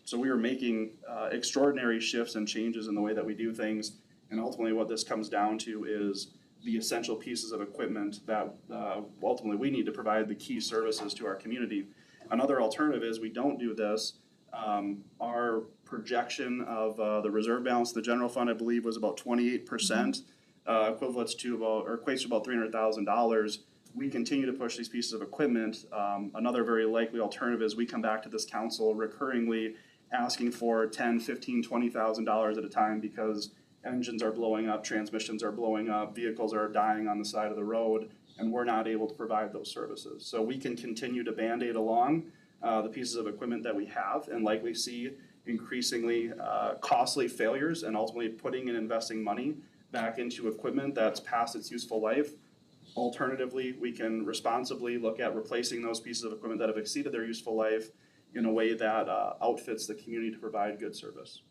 So we were making extraordinary shifts and changes in the way that we do things. And ultimately what this comes down to is the essential pieces of equipment that ultimately we need to provide the key services to our community. Another alternative is we don't do this. Our projection of the reserve balance of the general fund, I believe, was about 28%, equivalents to about, or equates to about $300,000. We continue to push these pieces of equipment. Another very likely alternative is we come back to this council recurringly asking for $10,000, $15,000, $20,000 at a time because engines are blowing up, transmissions are blowing up, vehicles are dying on the side of the road, and we're not able to provide those services. So we can continue to Band-Aid along the pieces of equipment that we have and likely see increasingly costly failures and ultimately putting and investing money back into equipment that's past its useful life. Alternatively, we can responsibly look at replacing those pieces of equipment that have exceeded their useful life in a way that outfits the community to provide good service.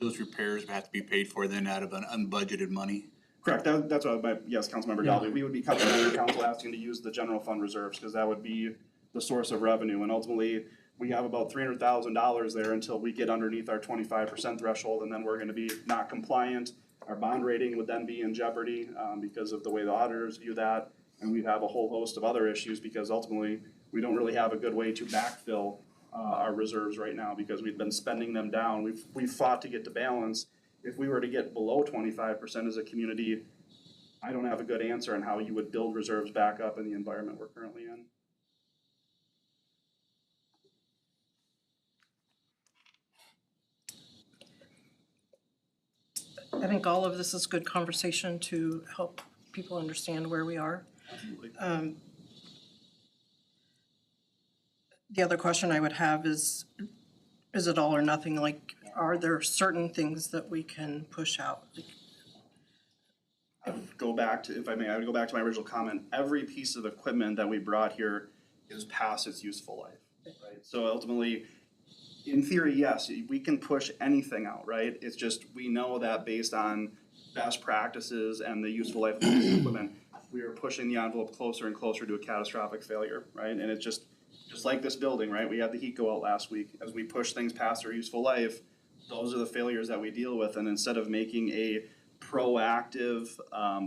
Those repairs have to be paid for then out of an unbudgeted money? Correct, that's what, yes, Councilmember Galvin, we would be coming to the council asking to use the general fund reserves, because that would be the source of revenue, and ultimately, we have about $300,000 there until we get underneath our 25% threshold, and then we're gonna be not compliant. Our bond rating would then be in jeopardy, because of the way the auditors view that, and we have a whole host of other issues, because ultimately, we don't really have a good way to backfill our reserves right now, because we've been spending them down. We've fought to get to balance. If we were to get below 25% as a community, I don't have a good answer on how you would build reserves back up in the environment we're currently in. I think all of this is good conversation to help people understand where we are. Absolutely. The other question I would have is it all or nothing? Like, are there certain things that we can push out? I would go back to, if I may, I would go back to my original comment. Every piece of equipment that we brought here is past its useful life, right? So ultimately, in theory, yes, we can push anything out, right? It's just, we know that based on best practices and the useful life of the equipment, we are pushing the envelope closer and closer to a catastrophic failure, right? And it's just like this building, right? We had the heat go out last week. As we push things past their useful life, those are the failures that we deal with. And instead of making a proactive,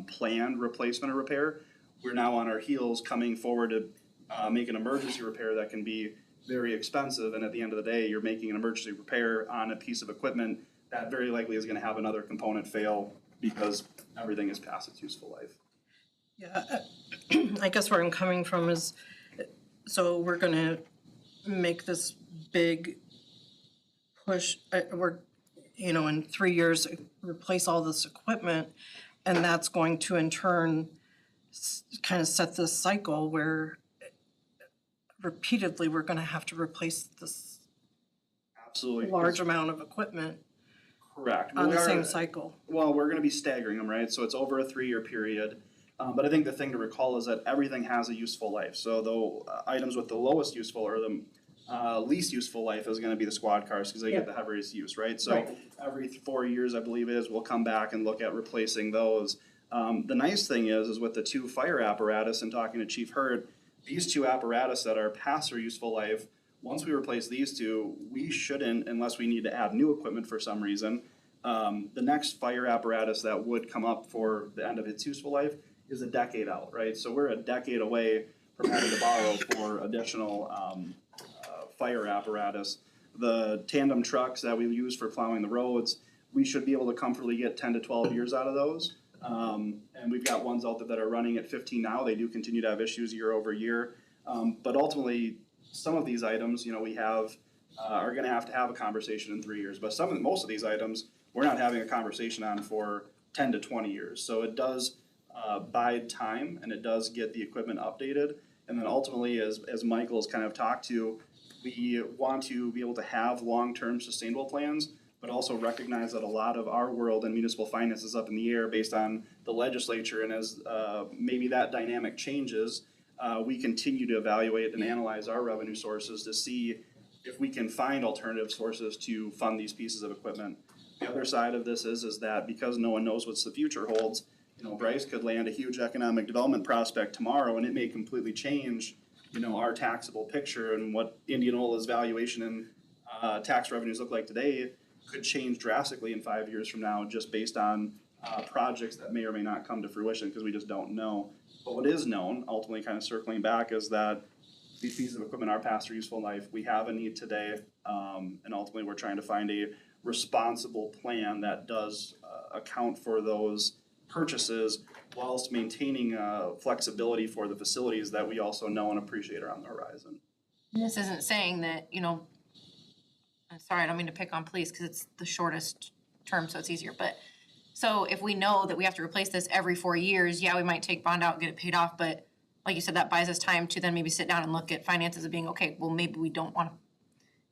planned replacement or repair, we're now on our heels coming forward to make an emergency repair that can be very expensive. And at the end of the day, you're making an emergency repair on a piece of equipment that very likely is going to have another component fail because everything is past its useful life. Yeah, I guess where I'm coming from is, so we're gonna make this big push, we're, in 3 years, replace all this equipment, and that's going to in turn kind of set this cycle where repeatedly we're gonna have to replace this Absolutely. large amount of equipment Correct. on the same cycle. Well, we're gonna be staggering them, right? So it's over a 3-year period. But I think the thing to recall is that everything has a useful life. So the items with the lowest useful or the least useful life is gonna be the squad cars because they get the heaviest use, right? So every 4 years, I believe it is, we'll come back and look at replacing those. The nice thing is with the 2 fire apparatus and talking to Chief Hurt, these 2 apparatus that are past their useful life, once we replace these 2, we shouldn't, unless we need to add new equipment for some reason, the next fire apparatus that would come up for the end of its useful life is a decade out, right? So we're a decade away from having to borrow for additional fire apparatus. The tandem trucks that we use for plowing the roads, we should be able to comfortably get 10 to 12 years out of those. And we've got ones out there that are running at 15 now. They do continue to have issues year over year. But ultimately, some of these items, we have, are gonna have to have a conversation in 3 years. But most of these items, we're not having a conversation on for 10 to 20 years. So it does bide time and it does get the equipment updated. And then ultimately, as Michael's kind of talked to, we want to be able to have long-term sustainable plans, but also recognize that a lot of our world and municipal finance is up in the air based on the legislature. And as maybe that dynamic changes, we continue to evaluate and analyze our revenue sources to see if we can find alternative sources to fund these pieces of equipment. The other side of this is that because no one knows what the future holds, Bryce could land a huge economic development prospect tomorrow and it may completely change, our taxable picture and what Indianola's valuation and tax revenues look like today could change drastically in 5 years from now, just based on projects that may or may not come to fruition, because we just don't know. But what is known, ultimately kind of circling back, is that these pieces of equipment are past their useful life. We have a need today, and ultimately we're trying to find a responsible plan that does account for those purchases whilst maintaining flexibility for the facilities that we also know and appreciate are on the horizon. This isn't saying that, I'm sorry, I don't mean to pick on police because it's the shortest term, so it's easier, but so if we know that we have to replace this every 4 years, yeah, we might take bond out and get it paid off, but like you said, that buys us time to then maybe sit down and look at finances of being, okay, well, maybe we don't want to,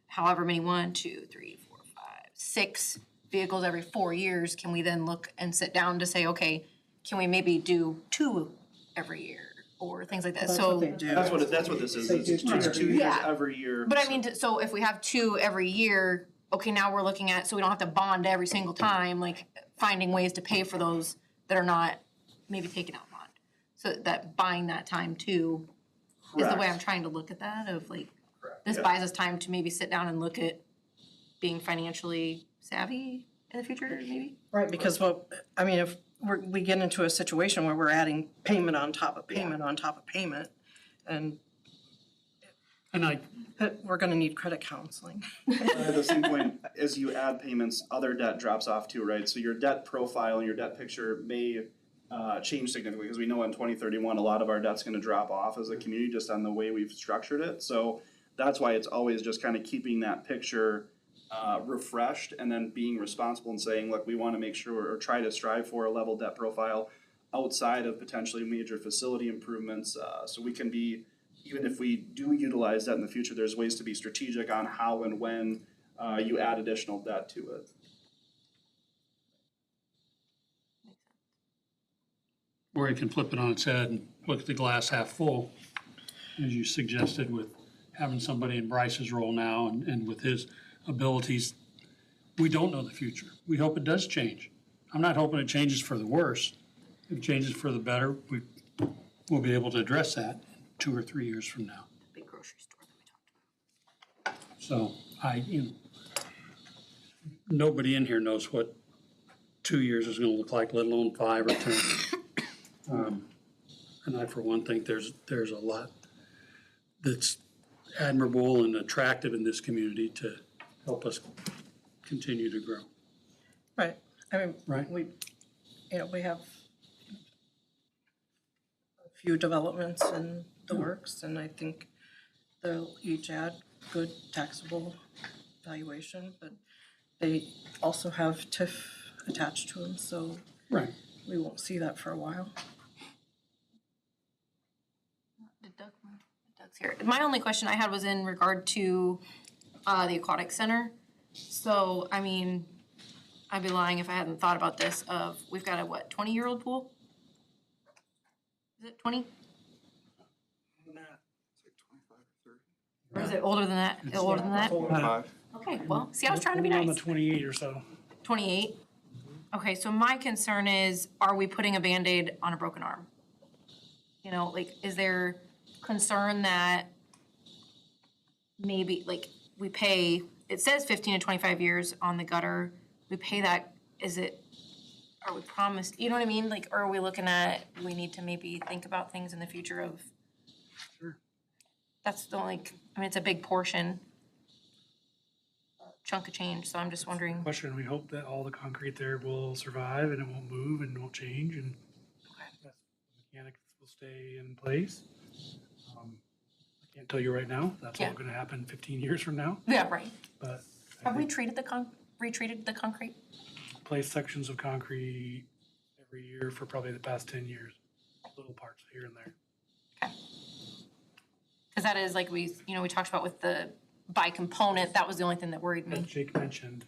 however many, 1, 2, 3, 4, 5, 6 vehicles every 4 years, can we then look and sit down to say, okay, can we maybe do 2 every year or things like that? That's So what they do. That's what this is. It's 2 years Yeah. every year. but I mean, so if we have 2 every year, okay, now we're looking at, so we don't have to bond every single time, like finding ways to pay for those that are not maybe taken out bond. So that buying that time too is the way I'm trying to look at that, of like, this buys us time to maybe sit down and look at being financially savvy in the future, maybe? Right, because if we get into a situation where we're adding payment on top of payment on top of payment, and we're gonna need credit counseling. At the same point, as you add payments, other debt drops off too, right? So your debt profile and your debt picture may change significantly, because we know in 2031, a lot of our debt's gonna drop off as a community just on the way we've structured it. So that's why it's always just kind of keeping that picture refreshed and then being responsible and saying, look, we want to make sure or try to strive for a level debt profile outside of potentially major facility improvements. So we can be, even if we do utilize that in the future, there's ways to be strategic on how and when you add additional debt to it. Or you can flip it on its head and look at the glass half full, as you suggested with having somebody in Bryce's role now and with his abilities. We don't know the future. We hope it does change. I'm not hoping it changes for the worse. If it changes for the better, we'll be able to address that 2 or 3 years from now. Big grocery store that we talked So nobody in here knows what 2 years is gonna look like, let alone 5 or 10. And I, for one, think there's a lot that's admirable and attractive in this community to help us continue to grow. Right, Right. we have a few developments in the works, and I think they'll each add good taxable valuation, but they also have TIF attached to them, so Right. we won't see that for a while. Doug's here. My only question I had was in regard to the aquatic center. So, I'd be lying if I hadn't thought about this we've got a 20-year-old pool? Is it 20? Or is it older than that? Older than that? Okay, well, see, I was trying to be On the nice. 28 or so. 28? Okay, so my concern is, are we putting a Band-Aid on a broken arm? Is there concern that maybe, we pay, it says 15 to 25 years on the gutter, we pay that, are we promised, you know what I mean? Or are we looking at, we need to maybe think about things in the future of? Sure. That's the only, it's a big portion, chunk of change, so I'm just wondering. Question, we hope that all the concrete there will survive and it won't move and won't change and the mechanics will stay in place. I can't tell you right now, that's all gonna happen 15 years from now, Yeah, right. but Have we retreated the concrete? place sections of concrete every year for probably the past 10 years, little parts here and there. Cause that is we talked about with the by component, that was the only thing that worried As me. Jake mentioned,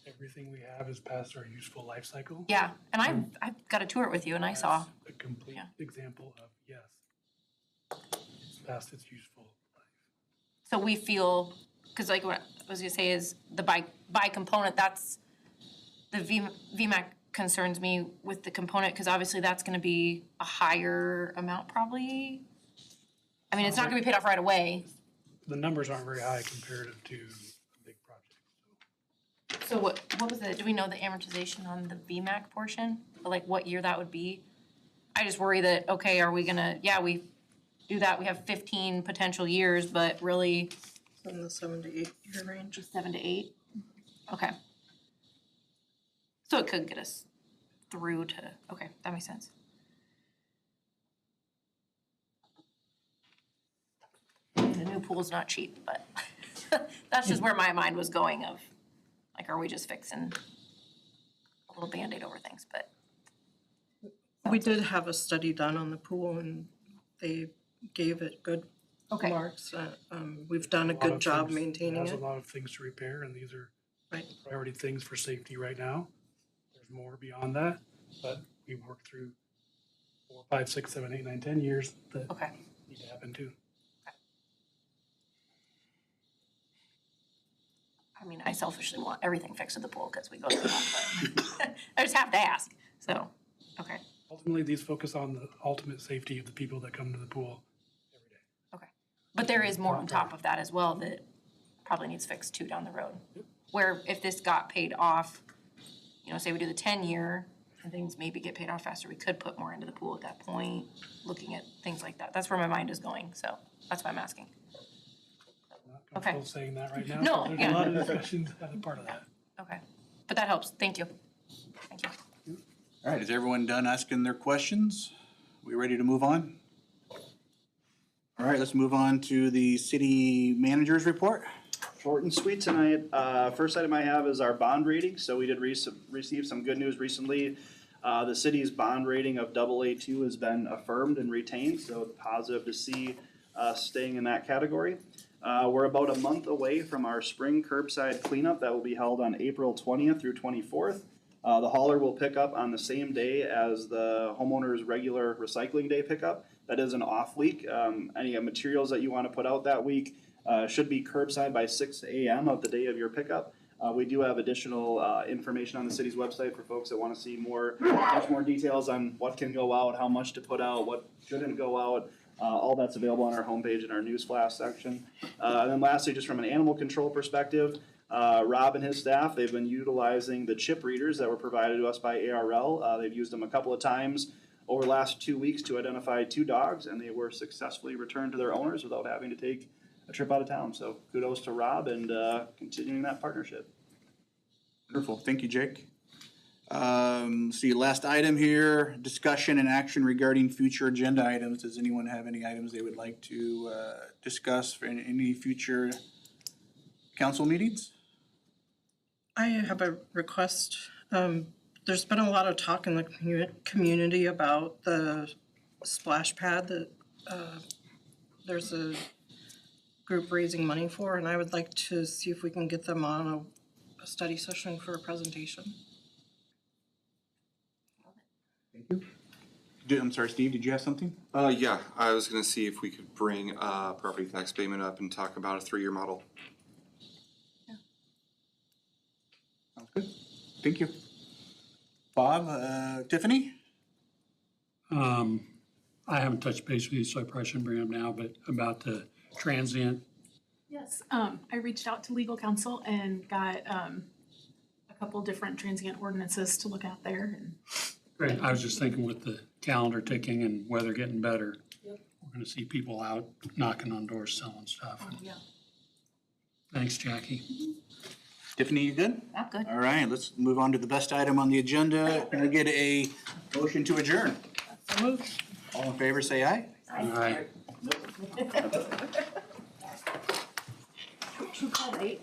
everything we have is past our useful life cycle. Yeah, and I've got to tour it with you and I saw. That's a complete example of, yes, it's past its useful life. So we feel, cause what I was gonna say is the by component, that's the VMAC concerns me with the component, because obviously that's gonna be a higher amount probably. I mean, it's not gonna be paid off right away. The numbers aren't very high comparative to a big project. So what was the, do we know the amortization on the VMAC portion? Like what year that would be? I just worry that, okay, are we gonna, yeah, we do that, we have 15 potential years, but really In the 7 to 8 year range. 7 to 8? Okay. So it could get us through to, okay, that makes sense. And the new pool's not cheap, but that's just where my mind was going of, like, are we just fixing a little Band-Aid over things, but. We did have a study done on the pool and they gave it good Okay. marks. We've done a lot good of job things- maintaining It has it. a lot of things to repair, and these are Right. priority things for safety right now. There's more beyond that, but we've worked through 4, 5, 6, 7, 8, 9, 10 years that Okay. need to happen too. I mean, I selfishly want everything fixed at the pool because we go to the pool, but I just have to ask, so, okay, Ultimately, these focus on the ultimate safety of the people that come to the pool every day. okay. But there is more on top of that as well that probably needs fixed too down the road. Where if this got paid off, you know, say we do the 10-year and things maybe get paid off faster, we could put more into the pool at that point, looking at things like that. That's where my mind is going, so that's why I'm asking. I'm not Okay. comfortable saying that right now. No, There's yeah. a lot of discussions as a part of that. Okay, but that helps, thank you. Thank you. All right, is everyone done asking their questions? We ready to move on? All right, let's move on to the city manager's report. Short and sweet tonight. First item I have is our bond rating. So we did receive some good news recently. The city's bond rating of AA2 has been affirmed and retained, so positive to see staying in that category. We're about a month away from our spring curbside cleanup that will be held on April 20th through 24th. The hauler will pick up on the same day as the homeowner's regular recycling day pickup. That is an off week. Any materials that you want to put out that week should be curbside by 6 a.m. of the day of your pickup. We do have additional information on the city's website for folks that want to see much more details on what can go out, how much to put out, what shouldn't go out. All that's available on our homepage in our news flash section. And then lastly, just from an animal control perspective, Rob and his staff, they've been utilizing the chip readers that were provided to us by ARL. They've used them a couple of times over the last 2 weeks to identify 2 dogs, and they were successfully returned to their owners without having to take a trip out of town. So kudos to Rob and continuing that partnership. Wonderful, thank you, Jake. See, last item here, discussion and action regarding future agenda items. Does anyone have any items they would like to discuss for any future council meetings? I have a request. There's been a lot of talk in the community about the splash pad that there's a group raising money for, and I would like to see if we can get them on a study session for a presentation. Thank you. I'm sorry, Steve, did you have something? Yeah, I was gonna see if we could bring property tax payment up and talk about a 3-year model. Sounds good. Thank you. Bob, Tiffany? I haven't touched base with you, so I probably shouldn't bring it up now, but about the transient. Yes, I reached out to legal counsel and got a couple different transient ordinances to look out there and. Great, I was just thinking with the calendar ticking and weather getting better, we're gonna see people out knocking on doors selling stuff. Yeah. Thanks, Jackie. Tiffany, you good? I'm good. All right, let's move on to the best item on the agenda. Can I get a motion to adjourn? So moved. All in favor, say aye. All right. Who called 8?